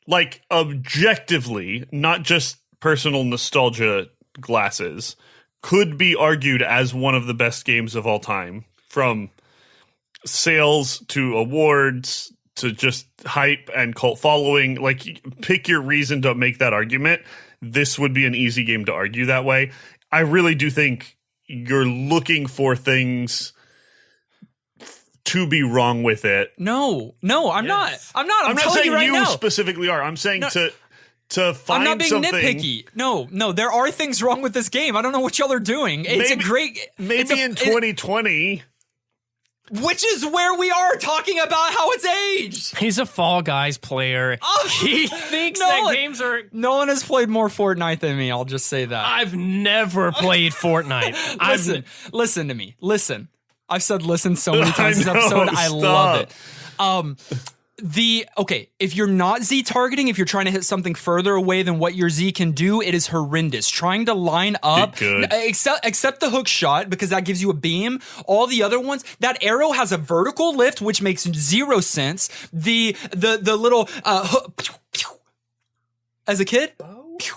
like objectively, not just personal nostalgia glasses, could be argued as one of the best games of all time, from sales to awards to just hype and cult following. Like, pick your reason to make that argument. This would be an easy game to argue that way. I really do think you're looking for things to be wrong with it. No, I'm not. I'm not. I'm not saying you, right specifically are. I'm saying to find I'm not being something nitpicky. No, there are things wrong with this game. I don't know what y'all are doing. It's a great... Maybe in 2020... Which is where we are talking about how it's aged. He's a Fall Guys player. He thinks that games are... No one has played more Fortnite than me, I'll just say that. I've never played Fortnite. Listen to me. Listen. I've said listen so many times this episode. I love it. If you're not Z targeting, if you're trying to hit something further away than what your Z can do, it is horrendous. Trying to line up, except the hook shot, because that gives you a beam. All the other ones, that arrow has a vertical lift, which makes zero sense. The little as a kid.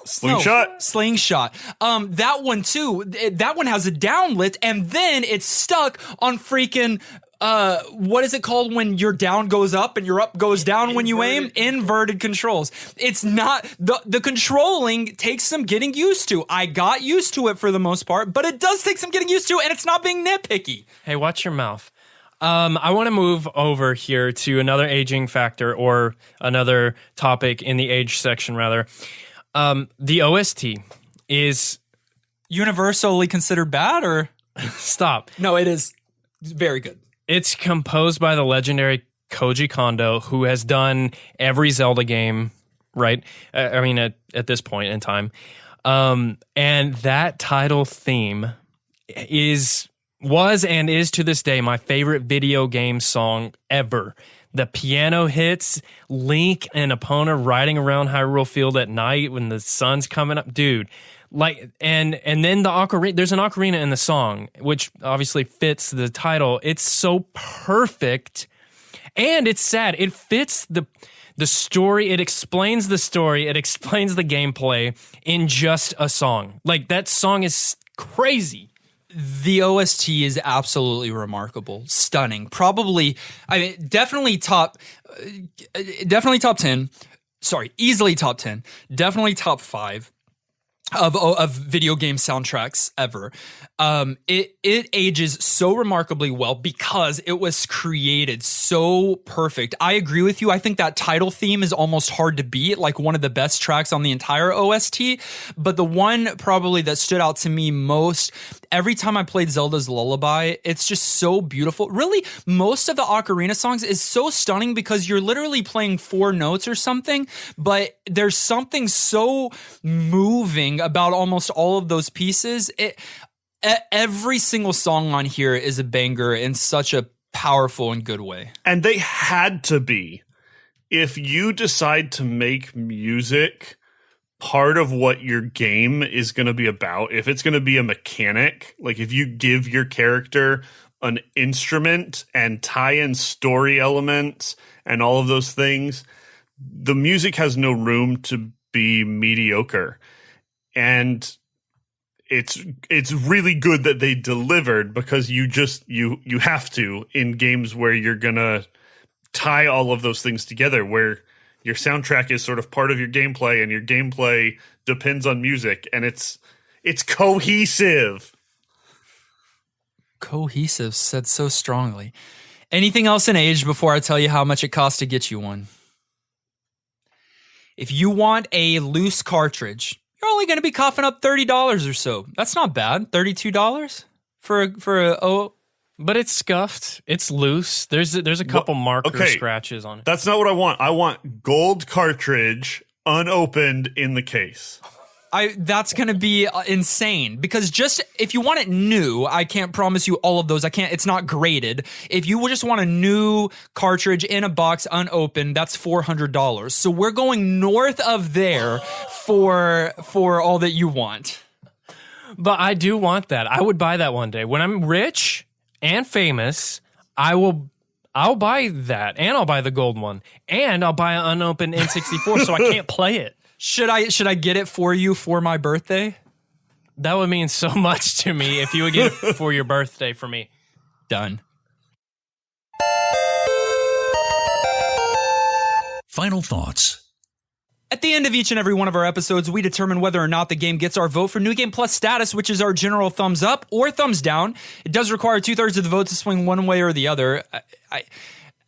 Slingshot. That one too. That one has a down lift, and then it's stuck on freaking. What is it called when your down goes up and your up goes down when you aim? Inverted controls. It's not the controlling takes some getting used to. I got used to it for the most part, but it does take some getting used to, and it's not being nitpicky. Hey, watch your mouth. I want to move over here to another aging factor, or another topic in the age section, rather. The OST is universally considered bad, or stop. No, it is very good. It's composed by the legendary Koji Kondo, who has done every Zelda game, right? I mean, at this point in time. And that title theme was and is to this day my favorite video game song ever. The piano hits, Link and Epona riding around Hyrule Field at night when the sun's coming up. Dude, like, and then the ocarina, there's an ocarina in the song, which obviously fits the title. It's so perfect, and it's sad. It fits the story. It explains the story. It explains the gameplay in just a song. Like, that song is crazy. The OST is absolutely remarkable, stunning. Probably, definitely top 10. Sorry, easily top 10. Definitely top 5 of video game soundtracks ever. It ages so remarkably well because it was created so perfect. I agree with you. I think that title theme is almost hard to beat, like one of the best tracks on the entire OST. But the one probably that stood out to me most, every time I played Zelda's Lullaby, it's just so beautiful. Really, most of the Ocarina songs is so stunning because you're literally playing 4 notes or something, but there's something so moving about almost all of those pieces. Every single song on here is a banger in such a powerful and good way. And they had to be. If you decide to make music part of what your game is going to be about, if it's going to be a mechanic, like if you give your character an instrument and tie in story elements and all of those things, the music has no room to be mediocre. And it's really good that they delivered, because you have to in games where you're gonna tie all of those things together, where your soundtrack is sort of part of your gameplay and your gameplay depends on music, and it's cohesive. Cohesive, said so strongly. Anything else in age before I tell you how much it costs to get you one? If you want a loose cartridge, you're only going to be coughing up $30 or so. That's not bad. $32 for a but it's scuffed. It's loose. There's a couple marker scratches on it. That's not what I want. I want gold cartridge unopened in the case. That's going to be insane, because just if you want it new, I can't promise you all of those. It's not graded. If you just want a new cartridge in a box unopened, that's $400. So we're going north of there for all that you want. But I do want that. I would buy that one day. When I'm rich and famous, I'll buy that, and I'll buy the gold one, and I'll buy an unopened N64 so I can't play it. Should I get it for you for my birthday? That would mean so much to me if you would get it for your birthday for me. Done. Final thoughts. At the end of each and every one of our episodes, we determine whether or not the game gets our vote for New Game Plus status, which is our general thumbs up or thumbs down. It does require 2/3 of the vote to swing one way or the other.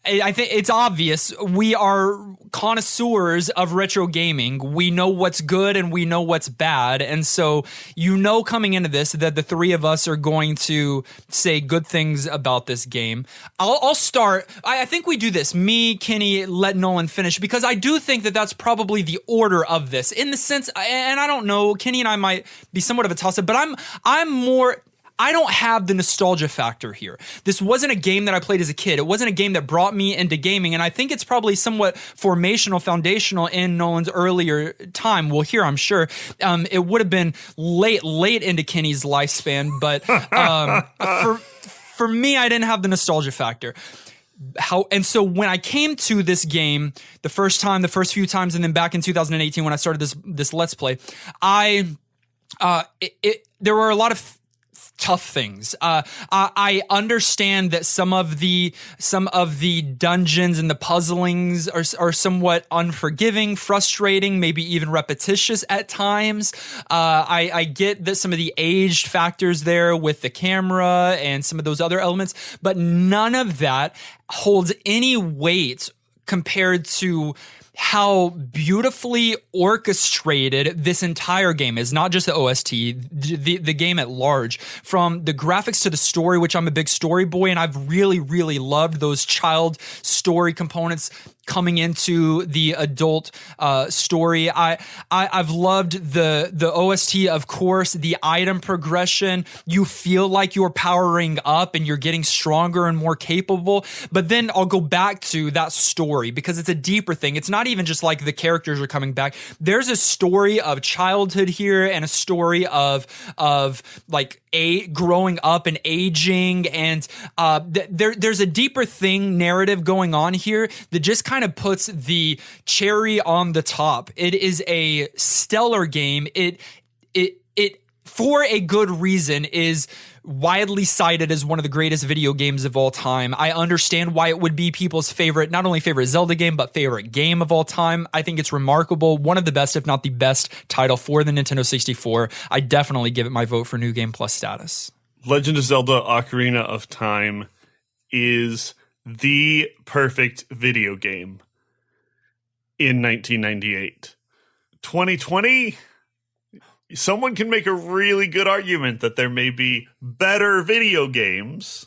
I think it's obvious. We are connoisseurs of retro gaming. We know what's good and we know what's bad. And so, coming into this that the three of us are going to say good things about this game. I'll start. I think we do this. Me, Kenny, let Nolan finish, because I do think that that's probably the order of this, in the sense, and I don't know, Kenny and I might be somewhat of a toss-up, but I don't have the nostalgia factor here. This wasn't a game that I played as a kid. It wasn't a game that brought me into gaming, and I think it's probably somewhat foundational in Nolan's earlier time. We'll hear, I'm sure. It would have been late into Kenny's lifespan, but for me, I didn't have the nostalgia factor. And so when I came to this game the first few times, and then back in 2018 when I started this Let's Play, there were a lot of tough things. I understand that some of the dungeons and the puzzlings are somewhat unforgiving, frustrating, maybe even repetitious at times. I get that some of the aged factors there with the camera and some of those other elements, but none of that holds any weight compared to how beautifully orchestrated this entire game is. Not just the OST, the game at large. From the graphics to the story, which I'm a big story boy, and I've really, really loved those child story components coming into the adult story. I've loved the OST, of course, the item progression. You feel like you're powering up and you're getting stronger and more capable. But then I'll go back to that story because it's a deeper thing. It's not even just like the characters are coming back. There's a story of childhood here and a story of like growing up and aging, and there's a deeper thing narrative going on here that just kind of puts the cherry on the top. It is a stellar game. It for a good reason is widely cited as one of the greatest video games of all time. I understand why it would be people's favorite, not only favorite Zelda game, but favorite game of all time. I think it's remarkable. One of the best, if not the best title for the Nintendo 64. I definitely give it my vote for New Game Plus status. Legend of Zelda Ocarina of Time is the perfect video game in 1998. 2020, someone can make a really good argument that there may be better video games.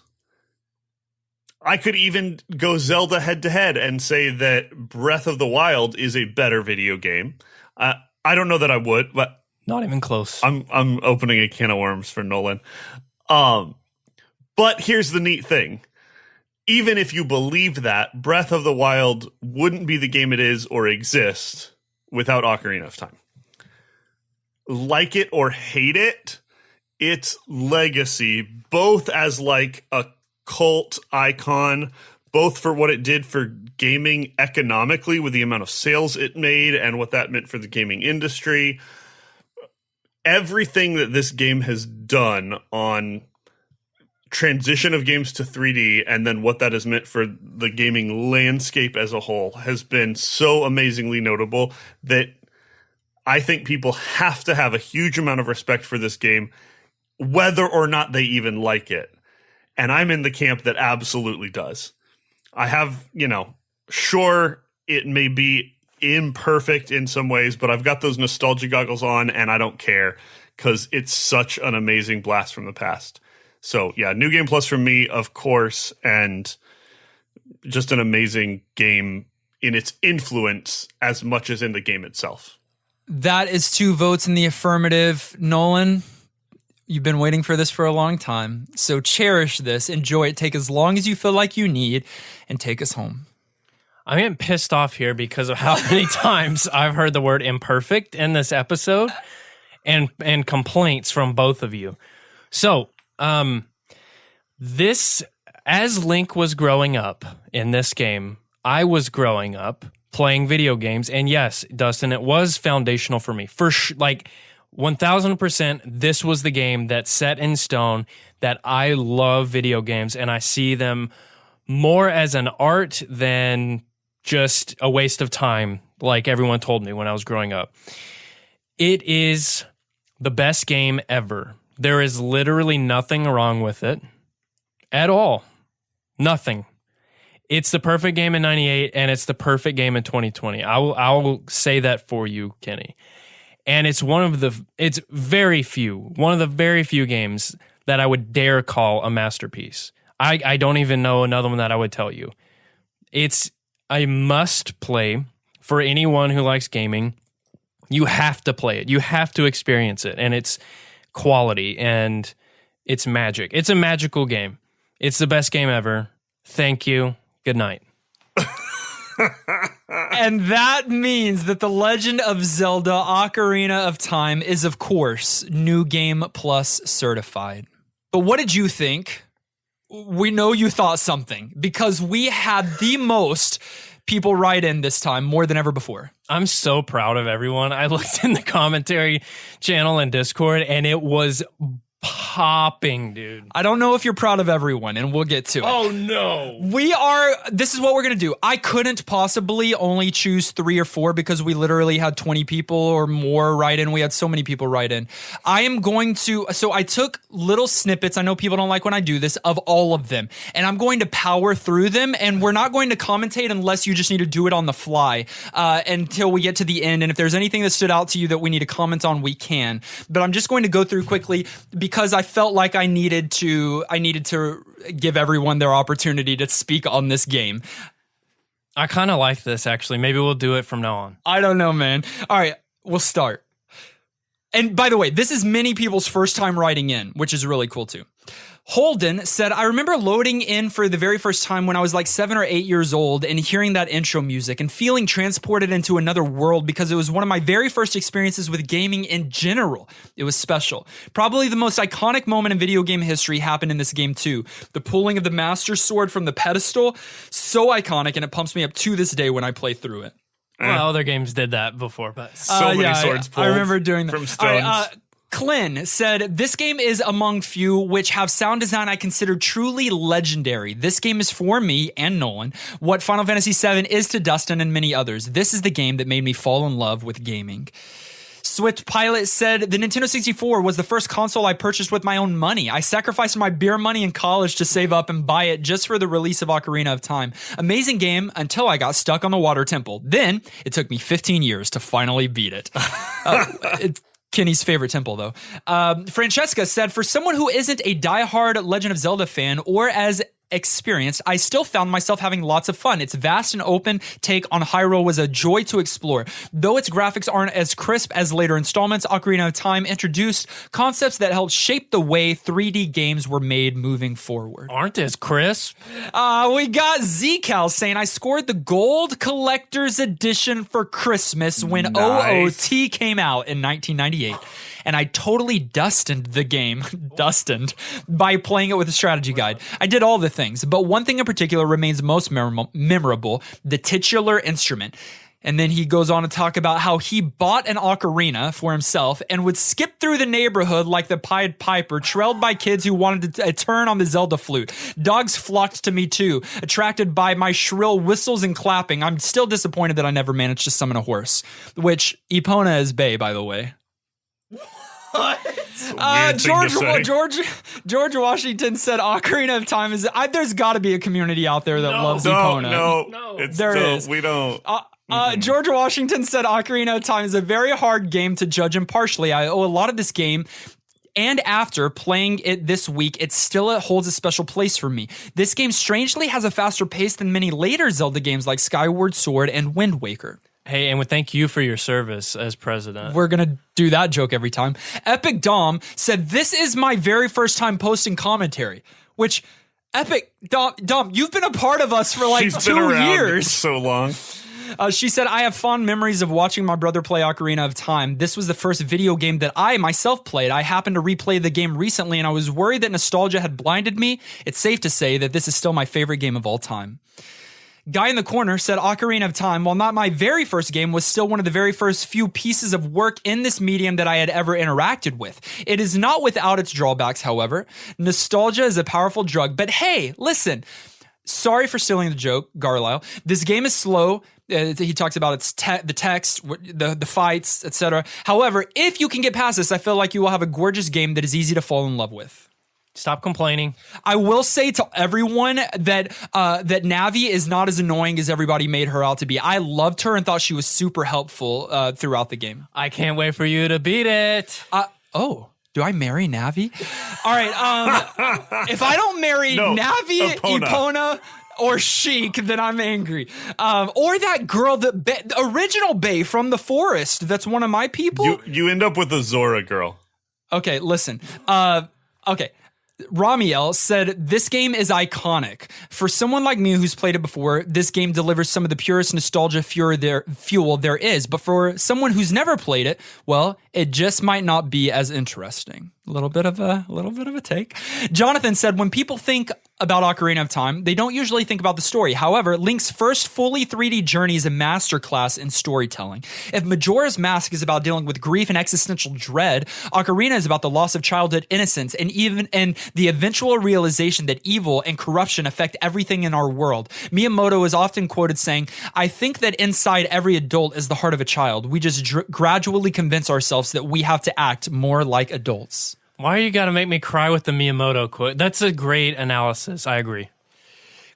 I could even go Zelda head to head and say that Breath of the Wild is a better video game. I don't know that I would, but not even close. I'm opening a can of worms for Nolan. But here's the neat thing. Even if you believe that, Breath of the Wild wouldn't be the game it is or exist without Ocarina of Time. Like it or hate it, its legacy, both as like a cult icon, both for what it did for gaming economically with the amount of sales it made and what that meant for the gaming industry. Everything that this game has done on transition of games to 3D and then what that has meant for the gaming landscape as a whole has been so amazingly notable that I think people have to have a huge amount of respect for this game, whether or not they even like it. And I'm in the camp that absolutely does. I have, sure, it may be imperfect in some ways, but I've got those nostalgia goggles on and I don't care because it's such an amazing blast from the past. So yeah, New Game Plus from me, of course, and just an amazing game in its influence as much as in the game itself. That is 2 votes in the affirmative. Nolan, you've been waiting for this for a long time. So cherish this, enjoy it, take as long as you feel like you need, and take us home. I'm getting pissed off here because of how many times I've heard the word imperfect in this episode and complaints from both of you. So, this, as Link was growing up in this game, I was growing up playing video games. And yes, Dustin, it was foundational for me. For 1000%, this was the game that set in stone that I love video games and I see them more as an art than just a waste of time, like everyone told me when I was growing up. It is the best game ever. There is literally nothing wrong with it at all. Nothing. It's the perfect game in 98 and it's the perfect game in 2020. I will say that for you, Kenny. And it's one of the very few games that I would dare call a masterpiece. I don't even know another one that I would tell you. It's a must play for anyone who likes gaming. You have to play it. You have to experience it. And it's quality. And It's magic. It's a magical game. It's the best game ever. Thank you. Good night. And that means that The Legend of Zelda Ocarina of Time is, of course, New Game Plus certified. But what did you think? We know you thought something because we had the most people write in this time, more than ever before. I'm so proud of everyone. I looked in the commentary channel and Discord, and it was popping, dude. I don't know if you're proud of everyone, and we'll get to it. Oh, no. This is what we're going to do. I couldn't possibly only choose 3 or 4 because we literally had 20 people or more write in. We had so many people write in. So I took little snippets. I know people don't like when I do this, of all of them, and I'm going to power through them, and we're not going to commentate unless you just need to do it on the fly until we get to the end. And if there's anything that stood out to you that we need to comment on, we can. But I'm just going to go through quickly because I felt like I needed to give everyone their opportunity to speak on this game. I kind of like this, actually. Maybe we'll do it from now on. I don't know, man. All right, we'll start. And by the way, this is many people's first time writing in, which is really cool too. Holden said, I remember loading in for the very first time when I was like 7 or 8 years old and hearing that intro music and feeling transported into another world because it was one of my very first experiences with gaming in general. It was special. Probably the most iconic moment in video game history happened in this game too. The pulling of the Master Sword from the pedestal, so iconic, and it pumps me up to this day when I play through it. Well, other games did that before, but so many swords pulled. I remember doing that. From stones. All right, Clint said, this game is among few which have sound design I consider truly legendary. This game is for me and Nolan what Final Fantasy VII is to Dustin and many others. This is the game that made me fall in love with gaming. Swift Pilot said, the Nintendo 64 was the first console I purchased with my own money. I sacrificed my beer money in college to save up and buy it just for the release of Ocarina of Time. Amazing game until I got stuck on the Water Temple. Then it took me 15 years to finally beat it. It's Kenny's favorite temple, though. Francesca said, for someone who isn't a diehard Legend of Zelda fan or as experienced, I still found myself having lots of fun. Its vast and open take on Hyrule was a joy to explore. Though its graphics aren't as crisp as later installments, Ocarina of Time introduced concepts that helped shape the way 3D games were made moving forward. aren't as crisp. We got Zcal saying, I scored the gold collector's edition for Christmas when Nice. OOT came out in 1998. And I totally dusted the game, by playing it with a strategy guide. I did all the things, but one thing in particular remains most memorable, the titular instrument. And then he goes on to talk about how he bought an ocarina for himself and would skip through the neighborhood like the Pied Piper, trailed by kids who wanted to turn on the Zelda flute. Dogs flocked to me too, attracted by my shrill whistles and clapping. I'm still disappointed that I never managed to summon a horse, which Epona is Bay, by the way. George Washington said Ocarina of Time is there's got to be a community out there that loves Epona. No, There is. We don't. George Washington said Ocarina of Time is a very hard game to judge impartially. I owe a lot of this game, and after playing it this week, it still holds a special place for me. This game strangely has a faster pace than many later Zelda games like Skyward Sword and Wind Waker. Hey, and we thank you for your service as president. We're going to do that joke every time. Epic Dom said, this is my very first time posting commentary, which Epic Dom, you've been a part of us for like She's 2 been around years. so long. She said, I have fond memories of watching my brother play Ocarina of Time. This was the first video game that I myself played. I happened to replay the game recently, and I was worried that nostalgia had blinded me. It's safe to say that this is still my favorite game of all time. Guy in the corner said Ocarina of Time, while not my very first game, was still one of the very first few pieces of work in this medium that I had ever interacted with. It is not without its drawbacks, however. Nostalgia is a powerful drug, but hey, listen. Sorry for stealing the joke, Garlisle. This game is slow. He talks about the text, the fights, etc. However, if you can get past this, I feel like you will have a gorgeous game that is easy to fall in love with. Stop complaining. I will say to everyone that Navi is not as annoying as everybody made her out to be. I loved her and thought she was super helpful throughout the game. I can't wait for you to beat it. Do I marry Navi? All right. If I don't marry Navi, Epona, or Sheik, then I'm angry. Or that girl, the original Bae from the forest. That's one of my people. You end up with a Zora girl. Okay, listen. Okay. Ramiel said, this game is iconic. For someone like me who's played it before, this game delivers some of the purest nostalgia fuel there is. But for someone who's never played it, well, it just might not be as interesting. A little bit of a take. Jonathan said, when people think about Ocarina of Time, they don't usually think about the story. However, Link's first fully 3D journey is a masterclass in storytelling. If Majora's Mask is about dealing with grief and existential dread, Ocarina is about the loss of childhood innocence and the eventual realization that evil and corruption affect everything in our world. Miyamoto is often quoted saying, I think that inside every adult is the heart of a child. We just gradually convince ourselves that we have to act more like adults. Why you got to make me cry with the Miyamoto quote? That's a great analysis. I agree.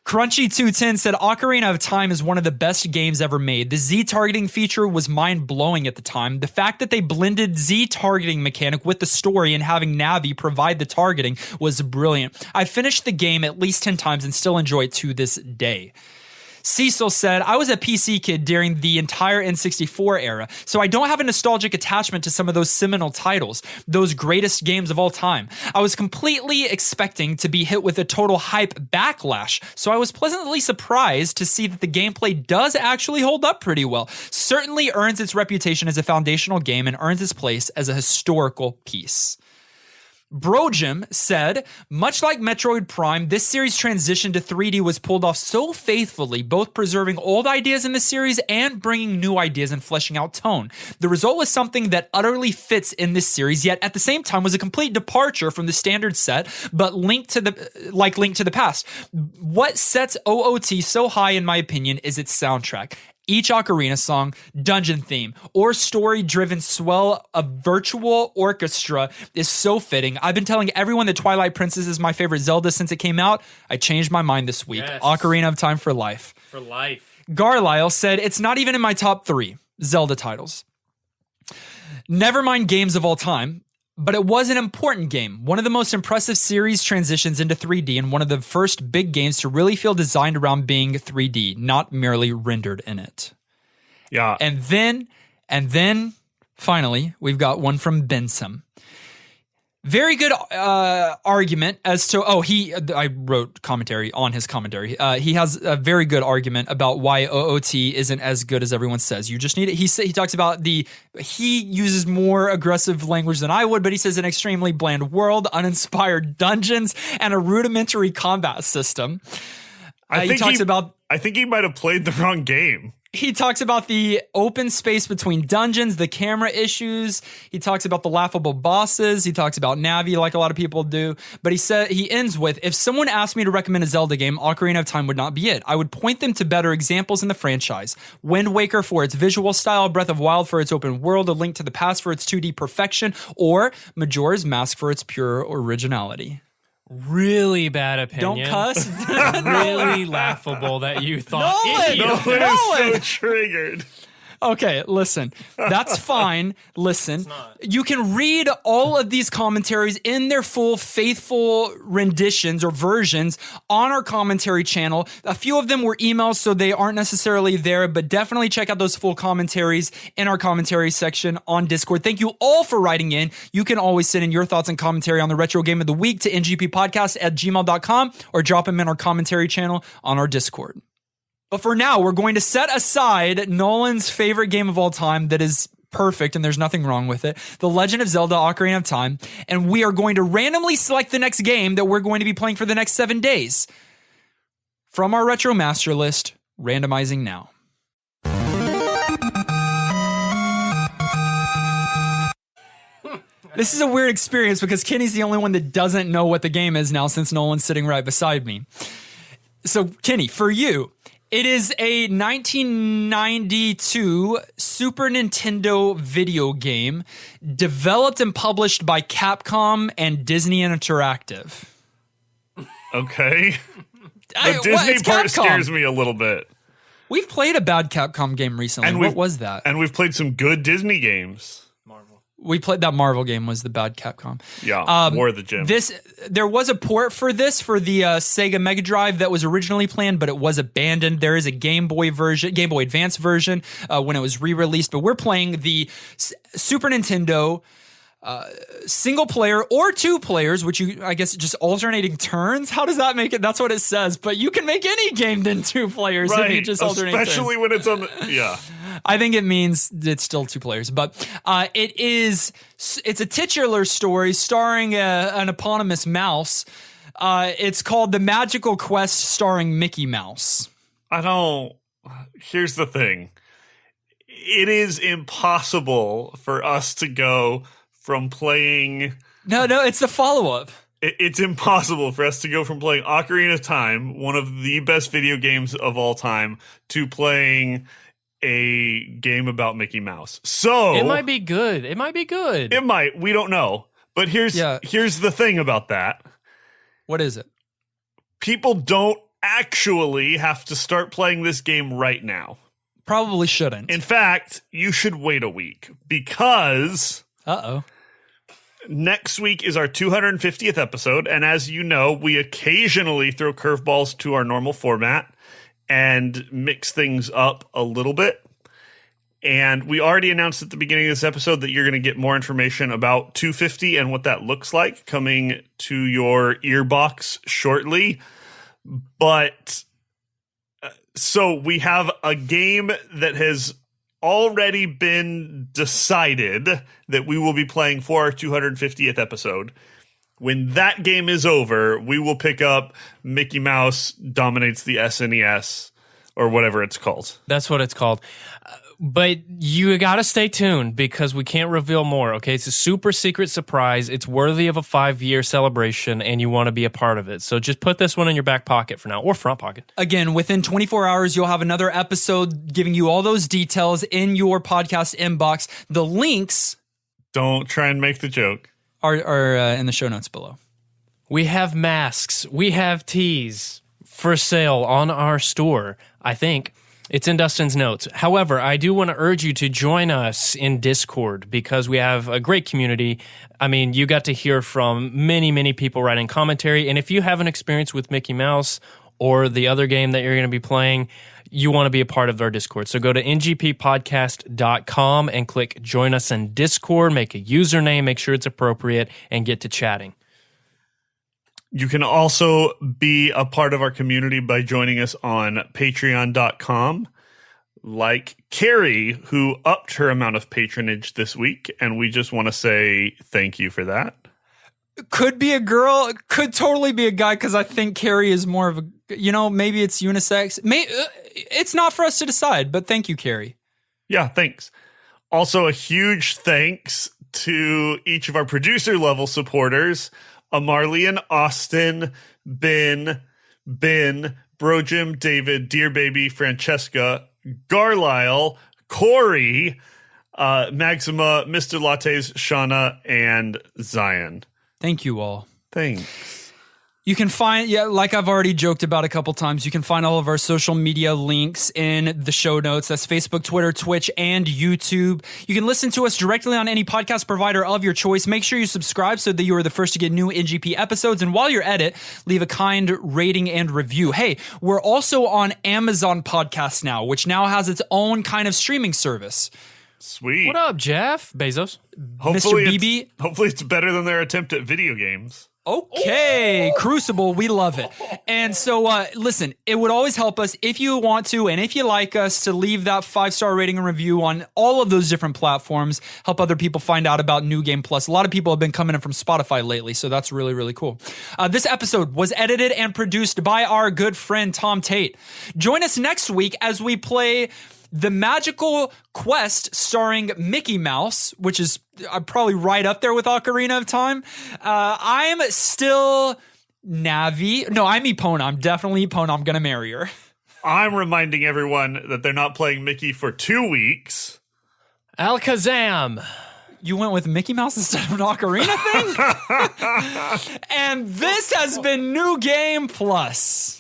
Crunchy210 said Ocarina of Time is one of the best games ever made. The Z targeting feature was mind-blowing at the time. The fact that they blended Z targeting mechanic with the story and having Navi provide the targeting was brilliant. I finished the game at least 10 times and still enjoy it to this day. Cecil said, I was a PC kid during the entire N64 era, so I don't have a nostalgic attachment to some of those seminal titles, those greatest games of all time. I was completely expecting to be hit with a total hype backlash, so I was pleasantly surprised to see that the gameplay does actually hold up pretty well. Certainly earns its reputation as a foundational game and earns its place as a historical piece. Brojim said, much like Metroid Prime, this series' transition to 3D was pulled off so faithfully, both preserving old ideas in the series and bringing new ideas and fleshing out tone. The result was something that utterly fits in this series, yet at the same time was a complete departure from the standard set, but Link to the Past. What sets OOT so high, in my opinion, is its soundtrack. Each Ocarina song, dungeon theme, or story-driven swell of virtual orchestra is so fitting. I've been telling everyone that Twilight Princess is my favorite Zelda since it came out. I changed my mind this week. Yes. Ocarina of Time for life. For life. Garlisle said, it's not even in my top 3 Zelda titles. Never mind games of all time, but it was an important game. One of the most impressive series transitions into 3D and one of the first big games to really feel designed around being 3D, not merely rendered in it. Yeah. And then finally, we've got one from Benson. Very good argument as to, I wrote commentary on his commentary. He has a very good argument about why OOT isn't as good as everyone says. You just need it. He talks about he uses more aggressive language than I would, but he says an extremely bland world, uninspired dungeons, and a rudimentary combat system. I think he might have played the wrong game. He talks about the open space between dungeons, the camera issues. He talks about the laughable bosses. He talks about Navi like a lot of people do. But he ends with, if someone asked me to recommend a Zelda game, Ocarina of Time would not be it. I would point them to better examples in the franchise. Wind Waker for its visual style, Breath of Wild for its open world, A Link to the Past for its 2D perfection, or Majora's Mask for its pure originality. Really bad opinion. Don't cuss. Really laughable that you thought. Nolan Nolan is so triggered. Okay, listen. That's fine. Listen. You can read all of these commentaries in their full, faithful renditions or versions on our commentary channel. A few of them were emails, so they aren't necessarily there, but definitely check out those full commentaries in our commentary section on Discord. Thank you all for writing in. You can always send in your thoughts and commentary on the Retro Game of the Week to ngppodcast@gmail.com or drop them in our commentary channel on our Discord. But for now, we're going to set aside Nolan's favorite game of all time that is perfect and there's nothing wrong with it, The Legend of Zelda Ocarina of Time, and we are going to randomly select the next game that we're going to be playing for the next 7 days. From our Retro Master List, randomizing now. This is a weird experience because Kenny's the only one that doesn't know what the game is now since Nolan's sitting right beside me. So, Kenny, for you, it is a 1992 Super Nintendo video game developed and published by Capcom and Disney Interactive. Okay. The Disney part scares me a little bit. We've played a bad Capcom game recently. What was that? And we've played some good Disney games. We played that Marvel game was the bad Capcom. Yeah, War of the Gym. There was a port for this for the Sega Mega Drive that was originally planned, but it was abandoned. There is a Game Boy Advance version when it was re-released, but we're playing the Super Nintendo single player or 2 players, which I guess just alternating turns. How does that make it? That's what it says. But you can make any game than 2 players if you just alternate turns. Especially when it's on the, yeah. I think it means it's still 2 players, but it's a titular story starring an eponymous mouse. It's called The Magical Quest starring Mickey Mouse. Here's the thing. It is impossible for us to go from playing... No, it's the follow-up. It's impossible for us to go from playing Ocarina of Time, one of the best video games of all time, to playing a game about Mickey Mouse. So it might be good. It might. We don't know. But here's the thing about that. What is it? People don't actually have to start playing this game right now. Probably shouldn't. In fact, you should wait a week because... Next week is our 250th episode, and as you know, we occasionally throw curveballs to our normal format and mix things up a little bit. And we already announced at the beginning of this episode that you're going to get more information about 250 and what that looks like coming to your earbox shortly. But so we have a game that has already been decided that we will be playing for our 250th episode. When that game is over, we will pick up Mickey Mouse Dominates the SNES or whatever it's called. That's what it's called. But you got to stay tuned because we can't reveal more, okay? It's a super secret surprise. It's worthy of a 5-year celebration, and you want to be a part of it. So just put this one in your back pocket for now, or front pocket. Again, within 24 hours, you'll have another episode giving you all those details in your podcast inbox. The links... Don't try and make the joke. Are in the show notes below. We have masks. We have teas for sale on our store, I think. It's in Dustin's notes. However, I do want to urge you to join us in Discord because we have a great community. I mean, you got to hear from many, many people writing commentary. And if you have an experience with Mickey Mouse or the other game that you're going to be playing, you want to be a part of our Discord. So go to ngppodcast.com and click join us in Discord, make a username, make sure it's appropriate, and get to chatting. You can also be a part of our community by joining us on patreon.com, like Carrie, who upped her amount of patronage this week, and we just want to say thank you for that. Could be a girl, could totally be a guy, because I think Carrie is more of a, maybe it's unisex. It's not for us to decide, but thank you, Carrie. Yeah, thanks. Also, a huge thanks to each of our producer-level supporters, Amarlian, Austin, Ben, Brojim, David, Dear Baby, Francesca, Garlisle, Corey, Maxima, Mr. Lattes, Shauna, and Zion. Thank you all. Thanks. You can find, like I've already joked about a couple times, you can find all of our social media links in the show notes. That's Facebook, Twitter, Twitch, and YouTube. You can listen to us directly on any podcast provider of your choice. Make sure you subscribe so that you are the first to get new NGP episodes. And while you're at it, leave a kind rating and review. Hey, we're also on Amazon Podcasts now, which now has its own kind of streaming service. Sweet. What up, Jeff Bezos? Hopefully Mr. BB? Hopefully it's better than their attempt at video games. Okay, Crucible, we love it. And so, listen, it would always help us if you want to and if you like us to leave that 5-star rating and review on all of those different platforms, help other people find out about New Game Plus. A lot of people have been coming in from Spotify lately, so that's really, really cool. This episode was edited and produced by our good friend Tom Tate. Join us next week as we play The Magical Quest starring Mickey Mouse, which is probably right up there with Ocarina of Time. I'm still Navi. No, I'm Epona. I'm definitely Epona. I'm going to marry her. I'm reminding everyone that they're not playing Mickey for 2 weeks. Alakazam. You went with Mickey Mouse instead of an Ocarina thing? And this has been New Game Plus.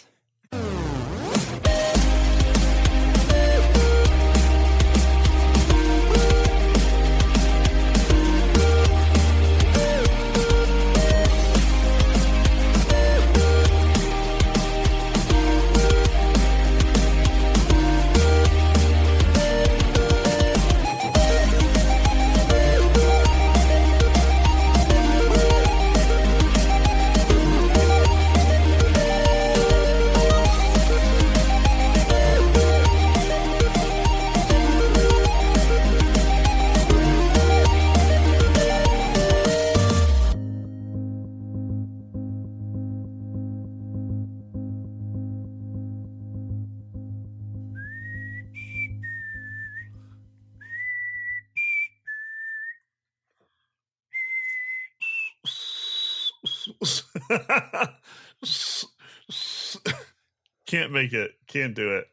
Can't make it. Can't do it.